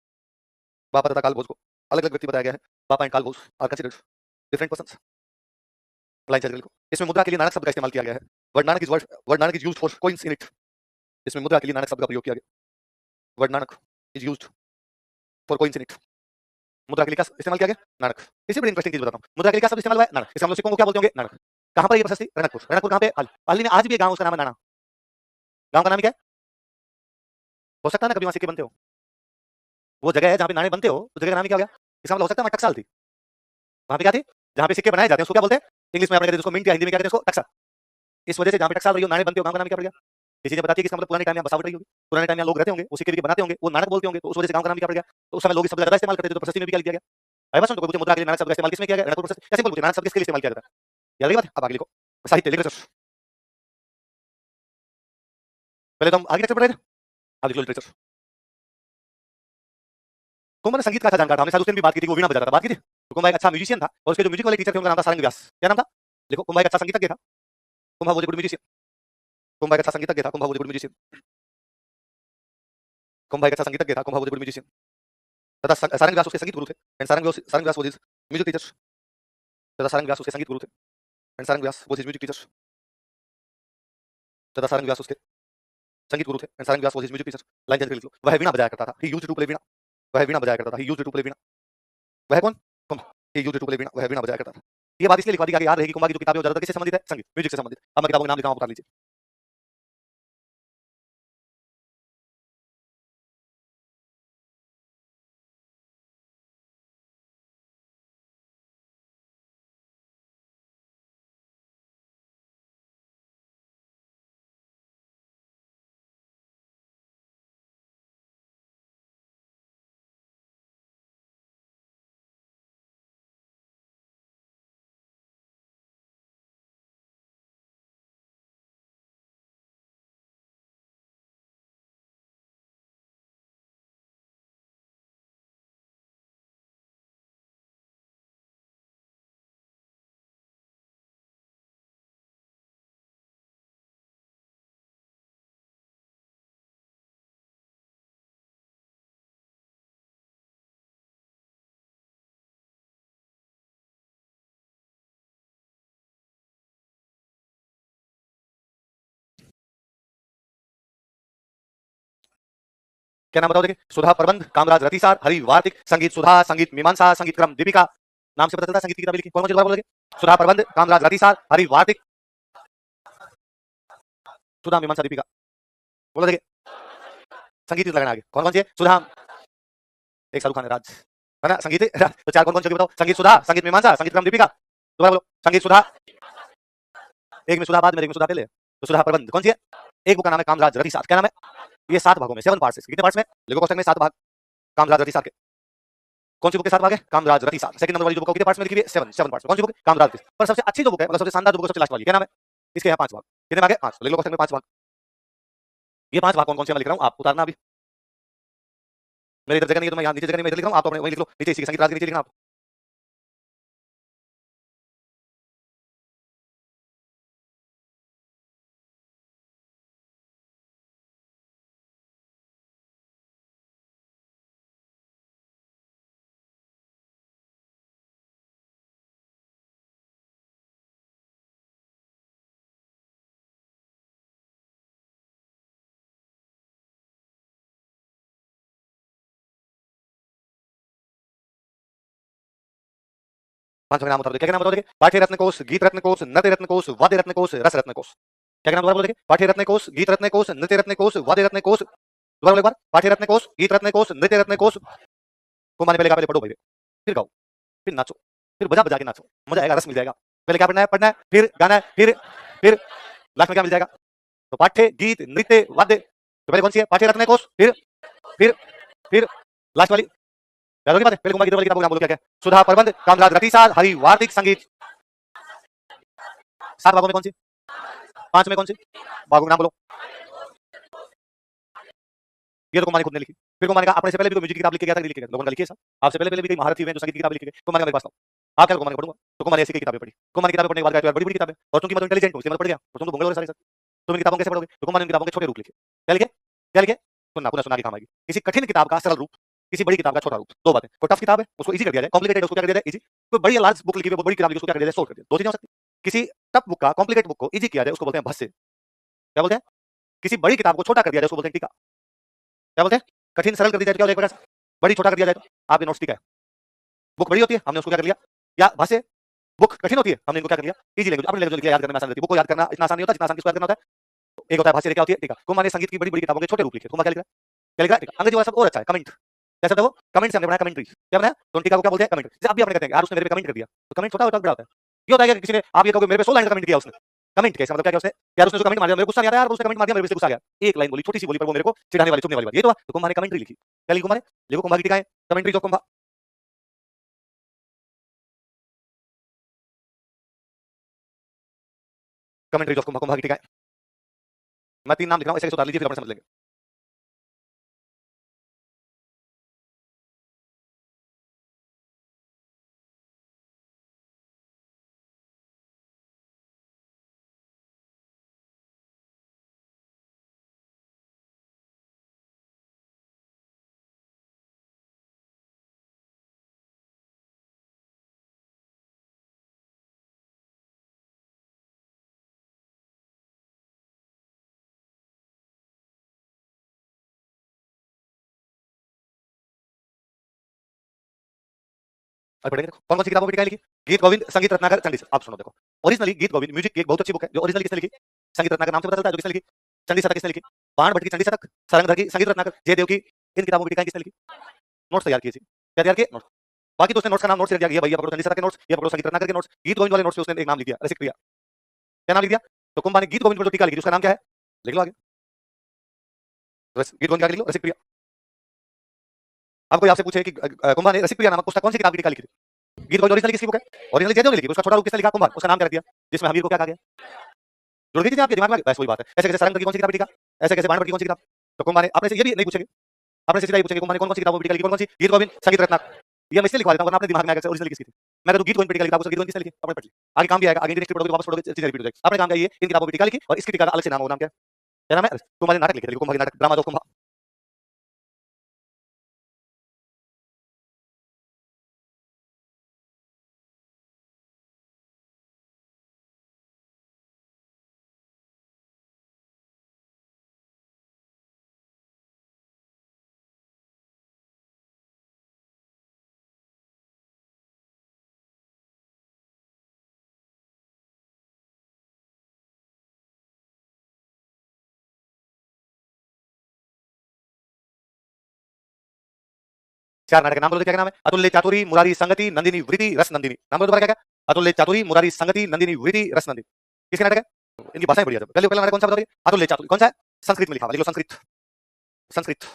Bappa तथा काल भोज को अलग अलग व्यक्ति बताया गया है, Bappa and Kal Bhoj are considered different persons, line चल को, इसमें मुद्रा के लिए नानक शब्द का इस्तेमाल किया गया है, word Nanak is used for coins in it, इसमें मुद्रा के लिए नानक शब्द का प्रयोग किया गया, word Nanak is used for coins in it, मुद्रा के लिए क्या इस्तेमाल किया गया, नानक, इसी बड़ी इंटरेस्टिंग चीज बताता हूं, मुद्रा के लिए क्या शब्द इस्तेमाल हुआ है, नानक, इससे हम लोग सिक्कों को क्या बोलते होंगे, नानक, कहां पर ये प्रशस्ति, रणकपुर, रणकपुर कहां पे, पाली में आज भी एक गांव उसका नाम है नाना, गांव का नाम क्या है, हो सकता है ना कभी वहां सिक्के बनते हो, वो जगह है जहां पे नाने बनते हो, उस जगह का नाम क्या हो गया, इसका मतलब हो सकता है वहां टकसाल थी, वहां पे क्या थी, जहां पे सिक्के बनाए जाते हैं उसको क्या बोलते हैं, इंग्लिश में अपने कहते हैं उसको मिंट, या हिंदी में क्या कहते हैं उसको टकसाल, इस वजह से जहां पे टकसाल रही हो, नाने बनते हो, गांव का नाम क्या पड़ गया, किसी ने बताती है कि इसका मतलब पुराने टाइम में बसावट रही होगी, पुराने टाइम में लोग रहते होंगे, वो सिक्के भी बनाते होंगे, वो नानक बोलते होंगे, तो उस वजह से गांव का नाम क्या पड़ गया, तो उस समय लोग इस शब्द ज्यादा इस्तेमाल करते थे, तो प्रशस्ति में भी क्या लिख दिया गया, आई बस तो कोई मुद्रा के लिए नानक शब्द का इस्तेमाल किसमें किया गया, रणकपुर प्रशस्ति, कैसे बोलते नानक शब्द किसके लिए इस्तेमाल किया जाता है, याद रही बात, अब आगे लिखो, साहित्य लिटरेचर, पहले तो हम आर्किटेक्चर पढ़ रहे थे, अब लिख लो लिटरेचर, कुंभा संगीत का अच्छा जानकार था, हमने शायद उस दिन भी बात की थी, वो वीणा बजाता था, बात की थी, तो कुंभा एक अच्छा म्यूजिशियन था, और उसके जो म्यूजिक वाले टीचर थे उनका नाम था सारंग व्यास, क्या नाम था, देखो कुंभा एक अच्छा संगीतज्ञ था, Kumbha was a good musician, Kumbha एक अच्छा संगीतज्ञ था, Kumbha was a good musician, Kumbha एक अच्छा संगीतज्ञ था, Kumbha was a good musician, तथा सारंग व्यास उसके संगीत गुरु थे, and Sarang Vyas was his music teacher, तथा सारंग व्यास उसके संगीत गुरु थे, and Sarang Vyas was his music teacher, तथा सारंग व्यास उसके संगीत गुरु थे, and Sarang Vyas was his music teacher, line जल्दी लिख लो, वह वीणा बजाया करता था, he used to play veena, वह वीणा बजाया करता था, he used to play veena, वह कौन, Kumbha, he used to play veena, वह वीणा बजाया करता था, ये बात इसलिए लिखवा दी कि आगे याद रहेगी, कुंभा की जो किताबें ज्यादातर किससे संबंधित है, संगीत, म्यूजिक से संबंधित, अब मैं किताबों के नाम लिखा हूं, आप उतार लीजिए, क्या नाम बताओ, देखिए, सुधा प्रबंध, कामराज रतिसार, हरि वार्तिक, संगीत सुधा, संगीत मीमांसा, संगीत क्रम दीपिका, नाम से पता चलता है संगीत की किताबें लिखी, कौन कौन सी दोबारा बोलोगे, सुधा प्रबंध, कामराज रतिसार, हरि वार्तिक, सुधा मीमांसा दीपिका, बोलो देखिए, संगीत लगाना आगे, कौन कौन सी है, सुधा, एक शाहरुख खान है, राज, है ना, संगीत तो चार कौन कौन सी बताओ, संगीत सुधा, संगीत मीमांसा, संगीत क्रम दीपिका, दोबारा बोलो, संगीत सुधा, एक में सुधा बाद में, एक में सुधा पहले, तो सुधा प्रबंध कौन सी है, एक बुक का नाम है कामराज रतिसार, क्या नाम है, ये 7 भागों में, 7 पार्ट्स है, कितने पार्ट्स में, लेखो कोष्टक में 7 भाग, कामराज रतिसार के, कौन सी बुक के 7 भाग है, कामराज रतिसार, सेकंड नंबर वाली जो बुक कितने पार्ट्स में लिखी हुई है, 7 पार्ट्स, कौन सी बुक, कामराज रतिसार, पर सबसे अच्छी जो बुक है, मतलब सबसे शानदार जो बुक है, सबसे लास्ट वाली, क्या नाम है, इसके यहाँ 5 भाग, कितने भाग है, 5, लेखो कोष्टक में 5 भाग, ये 5 भाग कौन कौन से मैं लिख रहा हूँ, आप उतारना अभी, मेरे इधर जगह नहीं है तो मैं यहाँ नीचे जगह नहीं, मैं इधर लिख रहा हूँ, आप तो अपने वहीं लिख लो, नीचे इसी के संगीत राज के नीचे लिखना आप। पांचों के नाम बता दो, क्या क्या नाम बताओ? देखिए, पाठ्य रत्न कोश, गीत रत्न कोश, नृत्य रत्न कोश, वाद्य रत्न कोश, रस रत्न कोश। क्या क्या नाम दोबारा बोलो? देखिए, पाठ्य रत्न कोश, गीत रत्न कोश, नृत्य रत्न कोश, वाद्य रत्न कोश। दोबारा बोलो एक बार, पाठ्य रत्न कोश, गीत रत्न कोश, नृत्य रत्न कोश। को माने पहले का पहले पढ़ो भाई, फिर गाओ, फिर नाचो, फिर बजा बजा के नाचो, मजा आएगा, रस मिल जाएगा। पहले क्या पढ़ना है, फिर गाना है, फिर लास्ट में क्या मिल जाएगा? तो पाठ्य, गीत, नृत्य, वाद्य। तो पहले कौन सी है? पाठ्य रत्न कोश, फिर फिर लास्ट वाली याद होगी बात? पहले कुमार गीत वाली किताबों का नाम बोलो, क्या क्या? सुधा, प्रबंध, कामराज, रतिसार, हरि, वार्तिक, संगीत। 7 भागों में कौन सी? 5 में कौन सी? भागों के नाम बोलो। ये तो कुमार ने खुद ने लिखी। फिर कुमार ने कहा अपने से पहले भी कोई म्यूजिक की किताब लिख के गया था, नहीं लिख के गया? लोगों ने लिखी है सब। आपसे पहले भी कई महारथी हुए जो संगीत की किताब लिख के गए। कुमार ने मेरे पास लाओ, आप क्या कुमार ने पढ़ूंगा? तो कुमार ने ऐसी कई किताबें पढ़ी। कुमार की किताबें पढ़ने के बाद क्या, बड़ी बड़ी किताबें, और तुम मतलब इंटेलिजेंट हो, इसलिए मतलब पढ़ गया, और तुम तो भोंगल हो सारे सब। तुम इन किताबों कैसे पढ़ोगे? तो कुमार ने इन किताबों के छोटे रूप लिखे। क्या लिखे? क्या लिखे? सुनना, पुनः सुना के काम आएगी। किसी कठिन किताब का सरल रूप, किसी बड़ी किताब का छोटा रूप। दो बातें, कोई टफ किताब है उसको इजी कर दिया जाए, कॉम्प्लिकेटेड है उसको क्या कर दिया जाए? इजी। कोई बड़ी लार्ज बुक लिखी हुई है, बड़ी किताब लिखी उसको क्या कर दिया जाए? शॉर्ट कर दिया। दो चीजें हो सकती है। किसी टफ बुक का, कॉम्प्लिकेटेड बुक को इजी किया जाए उसको बोलते हैं भस्य। क्या बोलते हैं? किसी बड़ी किताब को छोटा कर दिया जाए उसको बोलते हैं टीका। क्या बोलते हैं? कठिन सरल कर दिया जाए तो क्या हो जाएगा? बड़ी छोटा कर दिया जाए तो आपके नोट्स टीका है। बुक बड़ी होती है, हमने उसको क्या कर लिया? या भाष्य। बुक कठिन होती है, हमने इनको क्या कर लिया? इजी लैंग्वेज, अपनी लैंग्वेज लिखा, याद करना आसान रहती है। बुक को याद करना इतना आसान नहीं होता जितना आसान किसको याद करना होता है? तो एक होता है भाष्य, क्या होती है? टीका। कुमार ने संगीत की बड़ी बड़ी किताबों के छोटे रूप लिखे। कुमार क्या लिख रहा है? क्या लिख रहा है? टीका। अंग्रेजी वाला शब्द और अच्छा है, कमेंट। कैसा था वो? कमेंट से हमने बनाया कमेंट्री। क्या बनाया? तो टीका को क्या बोलते हैं? कमेंट। जैसे आप भी अपने कहते हैं यार उसने मेरे पे कमेंट कर दिया, तो कमेंट छोटा होता है बड़ा होता है? ये होता है कि किसी ने, आप ये कहोगे मेरे पे 16 लाइन का कमेंट किया उसने। कमेंट कैसा मतलब क्या किया उसने? यार उसने जो कमेंट मार दिया, मेरे को गुस्सा नहीं आता यार, उसने कमेंट मार दिया, मेरे पे गुस्सा आ गया। एक लाइन बोली, छोटी सी बोली, पर वो मेरे को चिढ़ाने वाली, चुभने वाली बात। ये तो कुमार ने कमेंट्री लिखी। क्या लिखी कुमार ने? देखो कुमार की टीका है, commentaries of Kumbha. Commentaries of Kumbha, Kumbha की टीका है। मैं 3 नाम लिख रहा हूं, ऐसे उतार लीजिए, फिर अपन समझ लेंगे। अब पढ़ेंगे, देखो कौन कौन सी किताबों की टीका लिखी? गीत गोविंद, संगीत रत्नाकर, चंडी सर। आप सुनो, देखो ओरिजिनली गीत गोविंद म्यूजिक की एक बहुत अच्छी बुक है, जो ओरिजिनली किसने लिखी? संगीत रत्नाकर नाम से पता चलता है जो किसने लिखी। चंडी शतक किसने लिखी? बाण भट्ट की चंडी शतक, सारंगधर की संगीत रत्नाकर, जयदेव की। इन किताबों की टीका किसने लिखी? नोट्स तैयार किए थे। क्या तैयार किए? नोट्स। बाकी तो उसने नोट्स का नाम नोट्स लिख दिया, ये भैया पकड़ो चंडी शतक के नोट्स, ये पकड़ो संगीत रत्नाकर के नोट्स। गीत गोविंद वाले नोट्स पे उसने एक नाम लिख दिया, रसिक प्रिया। क्या नाम लिख दिया? तो कुंभा ने गीत गोविंद पर जो टीका लिखी उसका नाम क्या है? लिख लो आगे। गीत गोविंद का लिख लो, रसिक प्रिया। अब कोई आपसे पूछे कि कुंभा ने रसिक प्रिया नामक पुस्तक कौन सी किताब की टीका लिखी थी? गीत गोविंद ओरिजिनली किसकी बुक है? ओरिजिनली जयदेव ने लिखी, उसका छोटा रूप किसने लिखा? कुंभा। उसका नाम क्या रख दिया? जिसमें हमीर को क्या कहा गया? जुड़ गई थी आपके दिमाग में? बस वही बात है। ऐसे कैसे सारंग की कौन सी किताब टीका? ऐसे कैसे बाण भट्ट की कौन सी किताब? तो कुंभा ने अपने से ये भी नहीं पूछेंगे, अपने से सीधा ही पूछेंगे कुंभा ने कौन कौन सी किताबों की टीका लिखी? कौन कौन सी? गीत गोविंद, संगीत रत्नाकर। ये मैं इसलिए लिखवा देता हूं, वरना अपने दिमाग में आएगा ओरिजिनल किसकी थी। मैं कहता हूं गीत गोविंद की टीका लिखा, गीत गोविंद किसने लिखी? अपने पढ़ ली। आगे काम भी आएगा, आगे नेक्स्ट पढ़ोगे वापस पढ़ोगे, चीजें रिपीट हो जाएगी। अपने काम का ये इन किताबों की टीका लिखी, और इसकी टीका का अलग से नाम, वो नाम क्या है? क्या नाम है? कुंभा ने नाटक लिखे थे, कुंभा के नाटक, ड्रामा ऑफ कुंभा। चार नाटक के नाम बोलो, क्या क्या नाम है? अतुल्य चातुरी, मुरारी संगति, नंदिनी वृत्ति, रस नंदिनी। नाम बोलो दोबारा, क्या क्या? अतुल्य चातुरी, मुरारी संगति, नंदिनी वृत्ति, रस नंदिनी। किसके नाटक है? इनकी भाषाएं बढ़िया। पहले पहला नाटक कौन सा बताओ? अतुल्य चातुरी कौन सा है? संस्कृत में लिखा हुआ, लिख लो संस्कृत। संस्कृत।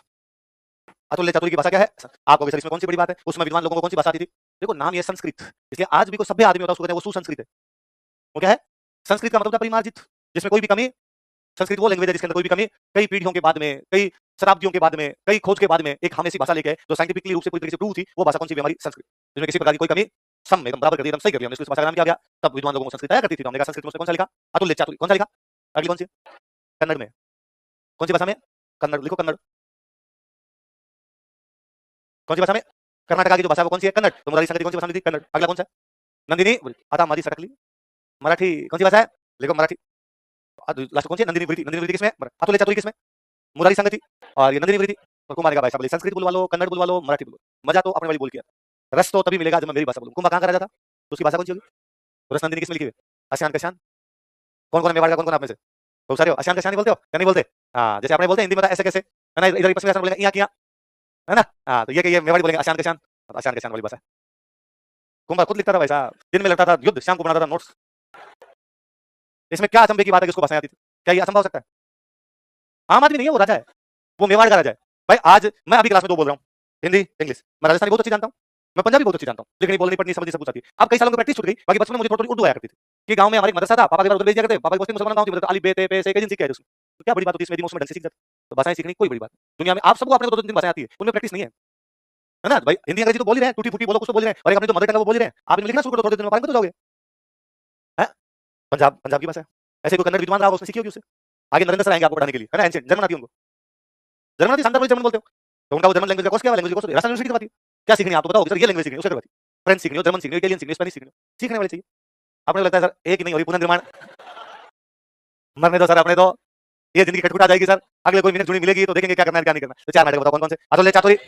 अतुल्य चातुरी की भाषा क्या है? आप कहोगे सर इसमें कौन सी बड़ी बात है? उसमें विद्वान लोगों को कौन सी भाषा आती थी? देखो नाम ये संस्कृत, इसलिए आज भी कोई सभ्य आदमी होता है उसको कहते हैं वो सुसंस्कृत है। वो क्या है? संस्कृत का मतलब होता है परिमार्जित, जिसमें कोई भी कमी। संस्कृत वो लैंग्वेज है जिसके अंदर कोई भी कमी कई पीढ़ियों के बाद में, कई शताब्दियों के बाद में, कई खोज के बाद में एक हम ऐसी भाषा लेके आए जो साइंटिफिकली रूप से पूरी तरीके से प्रूव थी। वो भाषा कौन सी? हमारी संस्कृत, जिसमें किसी प्रकार की कोई कमी सम एकदम बराबर कर दी, एकदम सही कर दिया हमने। उस भाषा का नाम क्या गया? तब विद्वान लोगों को संस्कृत आया करती थी, तो हमने कहा संस्कृत में कौन सा लिखा? अतुल्य चातुरी। कौन सा लिखा? अगली कौन सी? कन्नड़ में। कौन सी भाषा में? कन्नड़। लिखो कन्नड़। कौन सी भाषा में? कर्नाटक की जो भाषा है वो कौन सी है? कन्नड़। तो मुरारी संगति कौन सी भाषा में थी? कन्नड़। अगला कौन सा? नंदिनी आता मादी सटकली, मराठी। कौन सी भाषा है? लिखो मराठी। लास्ट कौन सी? नंदिनी वृत्ति। नंदिनी वृत्ति किसमें? अतुल्य चातुरी किसमें? मुरारी संगति। और ये नंदिनी वृत्ति। तो कुमार का भाषा बोले, संस्कृत बुलवा लो, कन्नड़ बुलवा लो, मराठी बुलवा लो, मजा तो अपने वाली बोल किया। रस तो तभी मिलेगा जब मैं मेरी भाषा बोलूं। कुंभा कहां का राजा था? तो उसकी भाषा कौन सी होगी? रसनंदिनी किसमें लिखी हुई है? अशान का शान। कौन कौन है मेवाड़ का, कौन कौन आप में से? बहुत सारे हो। अशान का शान ही बोलते हो या नहीं बोलते? हाँ, जैसे आपने बोलते हैं हिंदी में ऐसे कैसे, है ना, इधर पश्चिमी भाषा में बोलेंगे यहाँ किया, है ना? हाँ, तो ये मेवाड़ी बोलेंगे अशान का शान, अशान का शान वाली भाषा। कुंभा खुद लिखता था भाई साहब, दिन में लगता था युद्ध, शाम को बनाता था नोट्स। इसमें क्या अचंभे की बात है कि उसको भाषाएं आती थी? क्या ये असंभव हो सकता है? आम आदमी नहीं है वो, राजा है, वो मेवाड़ का राजा है। भाई आज मैं अभी क्लास में 2 बोल रहा हूँ, हिंदी इंग्लिश। मैं राजस्थानी बहुत अच्छी जानता हूँ, मैं पंजाबी बहुत अच्छी जानता हूँ, लिखनी बोलनी पढ़नी समझनी सब कुछ आती है। अब कई सालों की प्रैक्टिस छूट गई, बाकी बचपन में मुझे थोड़ी उर्दू आया करती थी कि गांव में हमारे एक मदरसा था, पापा के बार उधर भेज दिया करते, पापा की पोस्टिंग मुसलमान गांव थी, मतलब अली बे ते पे से कई दिन सीख के आए उसमें। तो क्या बड़ी बात होती है इसमें, यदि उसमें ढंग से सीख जाते। तो भाषाएं सीखनी कोई बड़ी बात नहीं। दुनिया में आप सबको अपने को 2-3 भाषाएं आती है, उनमें प्रैक्टिस नहीं है ना भाई? हिंदी अंग्रेजी तो बोल ही रहे हैं, टूटी फूटी बोलो कुछ तो बोल रहे हैं, और एक अपनी जो मदर टंग है वो बोल ही रहे हैं। आप इनमें लिखना शुरू करो, थोड़े दिन में पानी में तो जाओगे। हैं? पंजाब की भाषा है। ऐसे कोई कन्नड़ विद्वान रहा उसने सीखी होगी उससे। आगे नरेंद्र सर आएंगे आपको पढ़ाने के लिए, है ना? एंशिएंट जर्मन आती है उनको, जर्मन आती, शानदार वाली जर्मन बोलते हो। तो उनका वो जर्मन लैंग्वेज का कोर्स क्या है, लैंग्वेज कोर्स राजस्थान यूनिवर्सिटी करवाती है। क्या सीखनी है आप तो बताओ सर, ये लैंग्वेज सीखनी है, उससे करवाती है। फ्रेंच सीखनी हो, जर्मन सीखनी हो, इटालियन सीखनी हो, स्पेनिश सीखनी हो, सीखने वाले चाहिए। आपने लगता है सर एक ही नहीं हो रही पुनर्निर्माण, मरने दो सर अपने तो, ये जिंदगी खटखटा जाएगी सर, अगले कोई मिनट जुड़ी मिलेगी तो देखेंगे क्या करना है क्या नहीं करना। तो 4 नाटक बताओ कौन कौन से? अतुल्य चातुरी,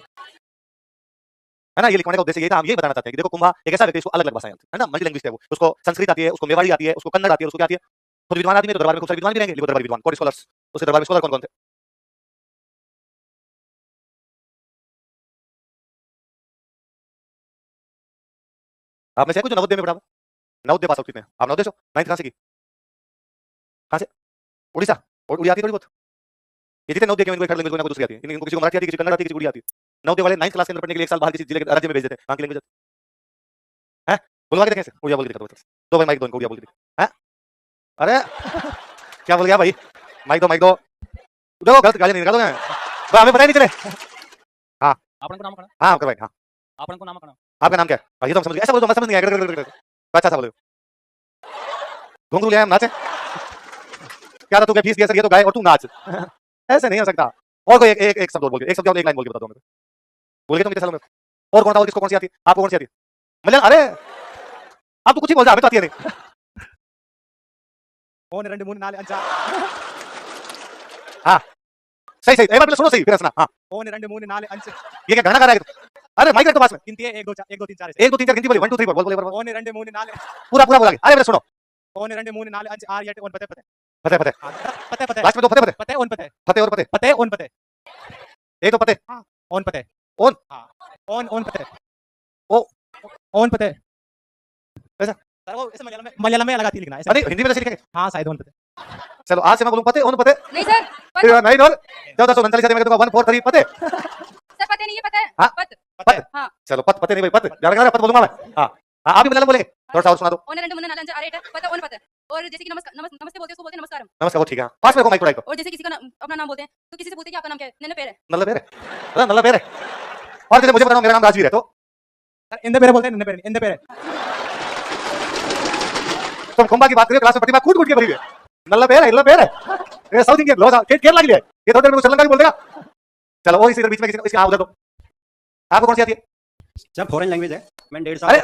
है ना? ये लिखवाने का उद्देश्य ये था, हम ये बताना चाहते हैं कि देखो कुंभा एक ऐसा व्यक्ति, उसको अलग अलग भाषाएं आती है ना, मल्टी लैंग्वेज है वो। उसको संस्कृत आती है, उसको मेवाड़ी आती है, उसको कन्नड़ आती है, उसको क्या आती है? खुद विद्वान आदमी है तो दरबार में खूब सारे विद्वान भी रहेंगे, लिखो दरबार विद्वान, कोर्ट स्कॉलर्स। उसके दरबार में स्कॉलर कौन कौन थे? आप में से कुछ जो नवोदय में पढ़ा हुआ? नवोदय पास आउट कितने हैं? आप नवोदय से हो? 9th कहां से की? कहां से? उड़ीसा? और उड़िया आती है थोड़ी बहुत? ये जितने नवोदय के इनको एक लैंग्वेज कोई दूसरी आती है, इनको किसी को मराठी आती है, किसी को कन्नड़ आती है, किसी को उड़िया आती है। नवोदय वाले 9th क्लास के अंदर पढ़ने के लिए 1 साल बाहर किसी जिले के राज्य में भेज देते हैं, कहां की लैंग्वेज है? बुलवा के देखें, उड़िया बोल के दिखा दो। दो भाई माइक दो इनको, उड़िया बोल के दिखा। हैं? अरे क्या बोल गया भाई? माइक दो। देखो गलत गाली नहीं निकालोगे, भाई हमें पता ही नहीं चले। हाँ आपन को नाम कना हाँ कर भाई, हाँ आपन को नाम कना आपका नाम क्या है? ये तो हम समझ गए, ऐसा बोलो तो मैं समझ नहीं आया। अच्छा सा बोलो, घुंघरू ले आया, हम नाचे। क्या था तू, क्या फीस दिया सर, ये तो गाय और तू नाच। ऐसे नहीं हो सकता। और कोई एक शब्द और बोल के, एक शब्द और एक लाइन बोल के बता दो मेरे को। बोल के तुम कितने सालों में? और कौन था, और किसको कौन सी आती है? आपको कौन सी आती है? मलयालम? अरे आप तो कुछ ही बोल रहे, हमें तो आती है नहीं। ओन 2 3 4 5 हाँ सही सही, एक बार पहले सुनो सही फिर हंसना। हाँ ओन 2 3 4 5 ये क्या गाना गा रहा है तू? अरे माइक रख तो पास में। गिनती है 1 2 1 2 3 4 1 2 3 4 गिनती बोली, 1 2 3 बोल बोल बोल। ओन 2 3 4 पूरा पूरा बोला। अरे मेरे सुनो, ओन 2 3 4 5 आर यट ओन पते पते फतेह फतेह, पते पते लास्ट में दो फतेह फतेह, पते ओन पते फतेह और फतेह, पते ओन पते एक तो फतेह हां ओन पते ओन, हां ओन पते ओ ओन पते ऐसा। सर वो इसे मलयालम में लगाती लिखना है अरे हिंदी में कैसे लिखेंगे? हां शायद ओन पते चलो आज से मैं बोलूं फतेह ओन फतेह। नहीं सर फिर नहीं और 1439 में कहता 1 4 3 फतेह। सर पते नहीं है पता है हाँ पत पत, हाँ चलो पत फतेह नहीं भाई, पत याद रखना, पत बोलूंगा मैं। हाँ हाँ आप भी मलयालम बोलेंगे, थोड़ा सा और सुना दो। ओन 2 3 4 5 6 पता ओन पता और जैसे कि नमस्ते बोलते हैं उसको बोलते हैं नमस्कारम। नमस्कार, वो ठीक है। पास में को माइक पढ़ाई को। और जैसे किसी का अपना नाम बोलते हैं तो किसी से पूछते हैं कि आपका नाम क्या है, नन्हे पैर है। नल्ला पेर है, अरे नल्ला पेर है। और जैसे मुझे बताओ मेरा नाम राजवीर है, तो सर इंदे पेरे बोलते हैं नन्हे पेरे इंदे पेरे तुम कुंभा की बात करिए, क्लास में प्रतिभा कूट कूट के भरी है। नल्ला पेर है, नल्ला पेर है। ये साउथ इंडियन लो केरला के लिए, ये थोड़ी देर में श्रीलंका भी बोल देगा। चलो वो इसी बीच में किसी इसके हाँ उधर दो। आपको कौन सी आती है? जब फॉरेन लैंग्वेज है, मैं 1.5 साल अरे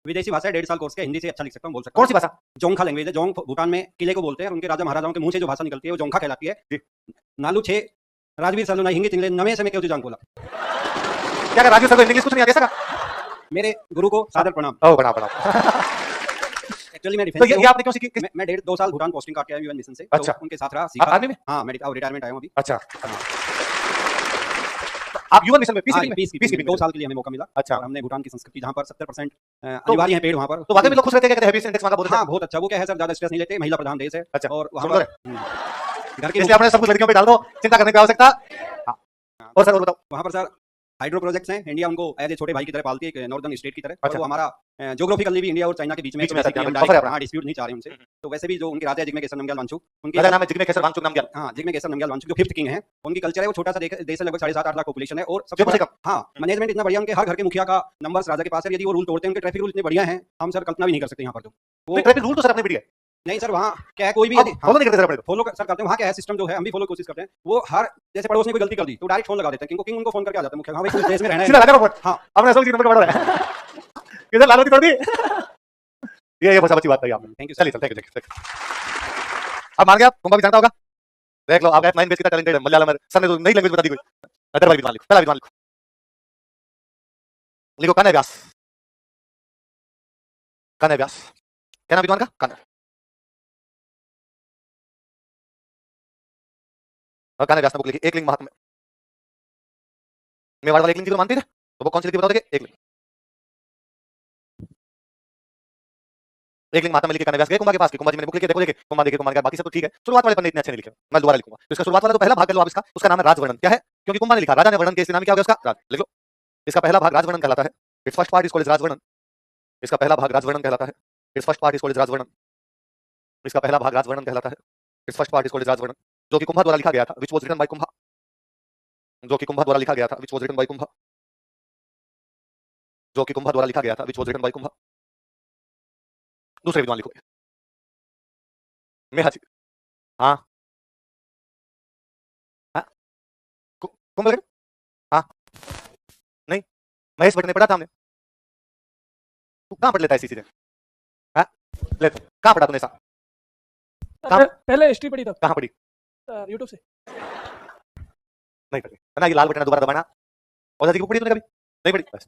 विदेशी भाषा है, 1.5 साल कोर्स के, हिंदी से अच्छा लिख सकता हूँ, बोल सकता कौन हूँ। सी भाषा? जोंगखा लैंग्वेज है, जोंग भूटान में किले को बोलते हैं, और उनके राजा महाराजाओं के मुंह से जो भाषा निकलती है वो जोंगखा कहलाती है। नालू छे राजवीर सालू हिंगी तिंगले नवे समय क्यों जान बोला। क्या कर राजू सर को इंग्लिश कुछ नहीं आती ऐसा? मेरे गुरु को सादर प्रणाम। ओ बड़ा बड़ा। एक्चुअली मैं तो डिफेंस ये आपने क्यों सीखी? मैं 1.5 2 साल भूटान पोस्टिंग काट के आया यूएन मिशन से, अच्छा। तो उनके साथ रहा, आप सीखा। आर्मी में? हाँ मेडिकल रिटायरमेंट आया हूँ अभी। अच्छा आप यूएन मिशन में हाँ, पीस पीस कीपिंग 2 साल के लिए हमें मौका मिला। अच्छा। और हमने भूटान की संस्कृति जहाँ पर 70% अनिवार्य है पेड़ वहाँ पर, तो वाकई में लोग खुश रहते हैं, कहते हैं हैप्पीनेस इंडेक्स वहां का बहुत हाँ बहुत अच्छा। वो क्या है सर, ज्यादा स्ट्रेस नहीं लेते, महिला प्रधान देश है। अच्छा, और वहाँ सुंदर पर घर के इसलिए आपने सब कुछ लड़कियों पे डाल दो, चिंता करने की आवश्यकता। हाँ और सर और बताओ। वहाँ पर सर हाइड्रो प्रोजेक्ट्स हैं, इंडिया उनको एज ए छोटे भाई की तरह पालती है, एक नॉर्दर्न स्टेट की तरह। और अच्छा। वो हमारा ज्योग्राफिकली भी इंडिया और चाइना के बीच में बीच में basically आता है, हम बफर है अपना। हाँ डिस्प्यूट नहीं चाह रहे उनसे। तो वैसे भी जो उनके राजा है जिग्मे केसर नमग्याल वांचुक, उनके राजा नाम है जिग्मे केसर वांगचुक नामग्याल। हाँ जिग्मे केसर नमग्याल वांचुक जो 5th किंग है, उनकी कल्चर है वो छोटा सा देश है, लगभग 7.5 8 लाख पॉपुलेशन है। और सबसे सबसे बड़ा हाँ मैनेजमेंट इतना बढ़िया, उनके हर घर के मुखिया का नंबर राजा के पास है। यदि वो रूल तोड़ते हैं, उनके ट्रैफिक रूल इतने बढ़िया हैं, हम सर कल्पना भी नहीं कर सकते यहाँ पर। तो वो ट्रैफिक रूल तो सर अपने बढ़िया है, नहीं सर, वहाँ क्या है, कोई भी फॉलो नहीं करते सर अपने। फॉलो सर करते हैं। वहाँ क्या है सिस्टम जो है, हम भी फॉलो कोशिश करते हैं। वो हर जैसे पड़ोस ने कोई गलती कर दी तो डायरेक्ट फोन लगा देते हैं, किंग उनको फोन करके आ जाता है मुखिया, हाँ भाई देश में रहना सीधा है। लगा रहा हूं। हाँ अपने असल की नंबर बढ़ रहा है। किधर लालू की तोड़ दी। ये बहुत अच्छी बात कही आपने। थैंक यू चलिए सर, थैंक यू। अब मान गया, कुंभा भी जानता होगा। देख लो आप F9 बेस कितना टैलेंटेड है, मलयालम में सर ने तो नई लैंग्वेज बता दी कोई। अदर भाई विद्वान लिखो, पहला विद्वान लिखो, लिखो कन्या व्यास। कान्हा व्यास, क्या नाम विद्वान का? कान्हा। और कान्हा व्यास ने बुक लिखी एक लिंग महात्म्य। मेवाड़ वाले एक लिंग जी को मानते थे, तो वो कौन सी लिखी बताओ? देखिए एक लिंग, एक लिंग महात्म्य लिखी कान्हा व्यास गए कुंभा के पास, कुंभा जी मैंने बुक लिखी, देखो लेके कुंभा देखे, कुंभा ने कहा बाकी सब तो ठीक है, शुरुआत वाले पन्ने इतने अच्छे नहीं लिखे, मैं दोबारा लिखूंगा। तो इसका शुरुआत वाला तो पहला भाग कर लो आप इसका, उसका नाम है राजवर्णन। क्या है? क्योंकि कुंभा ने लिखा, राजा ने वर्णन किया, इसलिए नाम क्या हो गया उसका? राज। लिख लो, इसका पहला भाग राजवर्णन कहलाता है। Its first part is called Rajvarnan. इसका पहला भाग राजवर्णन कहलाता है। Its first part is called Rajvarnan. इसका पहला भाग राजवर्णन कहलाता है। Its first part is called Rajvarnan, जो कि कुंभा द्वारा लिखा गया था, which was written by Kumbha, जो कि कुंभा द्वारा लिखा गया था, which was written by Kumbha, जो कि कुंभा द्वारा लिखा गया था, which was written by Kumbha. दूसरे विद्वान लिखोगे, मेहा जी। हाँ हाँ, कुंभ लगे? हाँ नहीं, महेश भट्ट ने पढ़ा था हमने। तू कहाँ पढ़ लेता है ऐसी चीजें? हाँ ले, कहाँ पढ़ा तूने ऐसा? पहले हिस्ट्री पढ़ी, तब कहाँ पढ़ी? यूट्यूब से। नहीं पढ़ी है ना? ये लाल बटन दोबारा दबाना। ओझा जी की बुक पढ़ी तूने कभी? नहीं पढ़ी? बस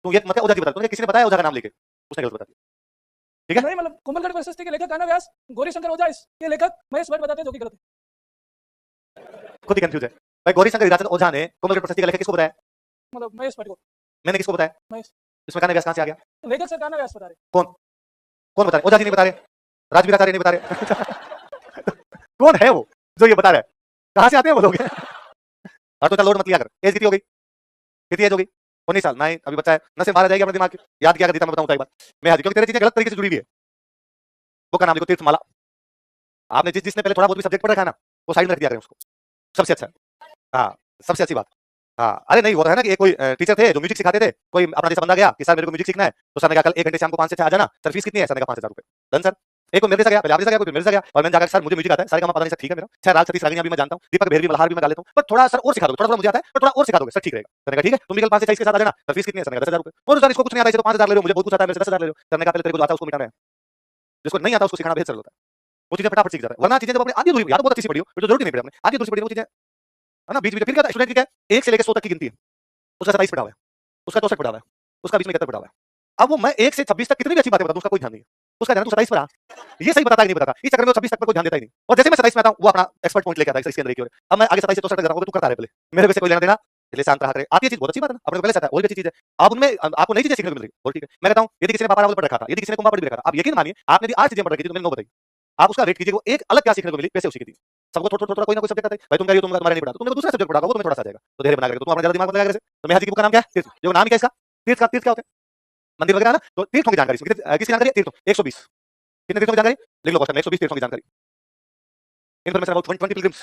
तू ये मत ओझा जी बता, तूने किसी ने बताया ओझा का नाम लेके? उसने गलत बता दिया। ठीक है? नहीं, मतलब कुंभलगढ़ प्रशस्ति के लेखक कान्हा व्यास, गौरी शंकर ओझा इसके लेखक महेश भट्ट बताते हैं, जो कि गलत है। खुद ही कंफ्यूज है भाई। गौरी शंकर हिराचंद ओझा ने कुंभलगढ़ प्रशस्ति का लेखक किसको बताया? मतलब महेश भट्ट को। मैंने किसको बताया? महेश। इसमें कान्हा व्यास कहाँ से आ गया? लेखक सर कान्हा व्यास बता रहे। कौन बता रहे? ओझा जी नहीं बता रहे, राजवीराचार्य नहीं बता रहे। कौन है वो जो ये बता रहा है? कहाँ से आते हैं वो लोग? और तो चल लोड मत लिया कर। एज कितनी हो गई? कितनी एज हो गई? 19 साल। नहीं, अभी बच्चा है, नशे मारा जाएगी अपने दिमाग की। याद क्या कर देता मैं बताऊं एक बार। मैं हाजी, क्योंकि तेरी चीजें गलत तरीके से जुड़ी हुई है। वो का नाम लिखो, तीर्थमाला। आपने जिसने पहले थोड़ा बहुत भी सब्जेक्ट पढ़ा है ना, वो साइड में रख दिया करें उसको, सबसे अच्छा है। हाँ, सबसे अच्छी बात। हाँ, अरे नहीं, वो है ना कि कोई टीचर थे जो म्यूजिक सिखाते थे, कोई अपना जैसा बंदा गया कि सर मेरे को म्यूजिक सीखना है, तो सर ने कहा कल 1 घंटे शाम को 5 से 6 आ जाना, सर फीस कितनी है? सर ने कहा 5000 रुपए। Done sir. एक को मेरे से गया, पहले आपने से गया, कोई मेरे से गया, और मैंने जाकर सर मुझे म्यूजिक आता है, सारे का पता नहीं सर, ठीक है मेरा 6 राग 36 रागियां भी मैं जानता हूं, दीपक भेरवी मल्हार भी मैं गा लेता हूं, पर थोड़ा सर और सिखा दो, थोड़ा मुझे आता है, पर थोड़ा और सिखा दोगे सर, ठीक रहेगा। सर ने कहा ठीक है, तुम भी कल 5 से 6 के साथ आ जाना, सर फीस कितनी है? सर ने कहा 10000 रुपए। और सर इसको कुछ नहीं आता है, तो 5000 ले लो, मुझे बहुत कुछ आता है, मेरे से 10000 ले लो। सर ने कहा पहले तेरे को जो आता है उसको मिटाना है, जिसको नहीं आता उसको सिखाना बेहतर होता है। वो चीजें फटाफट सीख जाता है, वरना चीजें जब अपने आधी अधूरी, या तो बहुत अच्छी से पढ़ी हो, फिर तो जरूरत नहीं पड़ी अपने, आधी अधूरी पढ़ी वो चीजें है ना, बीच बीच। फिर क्या स्टूडेंट की क्या 1 से लेकर 100 तक की गिनती है, उसका 27 पढ़ा हुआ है, उसका 64 पढ़ा हुआ है, उसका बीच में 71 पढ़ा हुआ है। अब वो मैं 1 से 26 तक कितनी भी अच्छी बातें बताऊं, उसका कोई ध्यान नहीं है। उसका ध्यान तू 27 पर आ, ये सही बताता है कि नहीं बताता, इस चक्कर में 26 तक पर कोई ध्यान देता ही नहीं। और जैसे मैं 27 में आता हूं, वो अपना एक्सपर्ट पॉइंट लेके आता है इसके अंदर की ओर। अब मैं आगे 27 से 64 तक जा रहा हूं, तू करता रहे पहले, मेरे वैसे कोई लेना देना, इसलिए शांत रहा करे। आती है चीज बहुत अच्छी बात है, अपने को पहले से आता है, और भी अच्छी चीज है। आप उनमें आपको नई चीजें सीखने को मिल रही है, और ठीक है। मैं कहता हूं यदि किसी ने पापा रावल पढ़ रखा था, यदि किसी ने कुंभा पढ़ भी रखा था, आप यकीन मानिए आपने यदि 8 चीजें पढ़ रखी थी तो मैंने 9 बताई, आप उसका रेट कीजिए, वो एक अलग क्या सीखने को मिली, वैसे उसी की थी। सबको थोड़ा थोड़ा कोई ना कोई सब्जेक्ट आता है, भाई तुम कह रही हो तुम्हारा नहीं पढ़ा, तो तुमने दूसरा सब्जेक्ट पढ़ा, वो तुम्हें थोड़ा सा जाएगा, तो धैर्य बना करके तुम अपना ज्यादा दिमाग मत लगाया करे। तो मेहा जी की बुक का नाम क्या है? तीर्थ। जो नाम ही क्या इसका? तीर्थ का तीर्थ क्या होता है? मंदिर वगैरह ना, तो तीर्थों की जानकारी इसमें किसकी जानकारी? तीर्थों 120। कितने तीर्थों की जानकारी लिख लो क्वेश्चन में, 120 तीर्थों की जानकारी। Information about 20 pilgrims.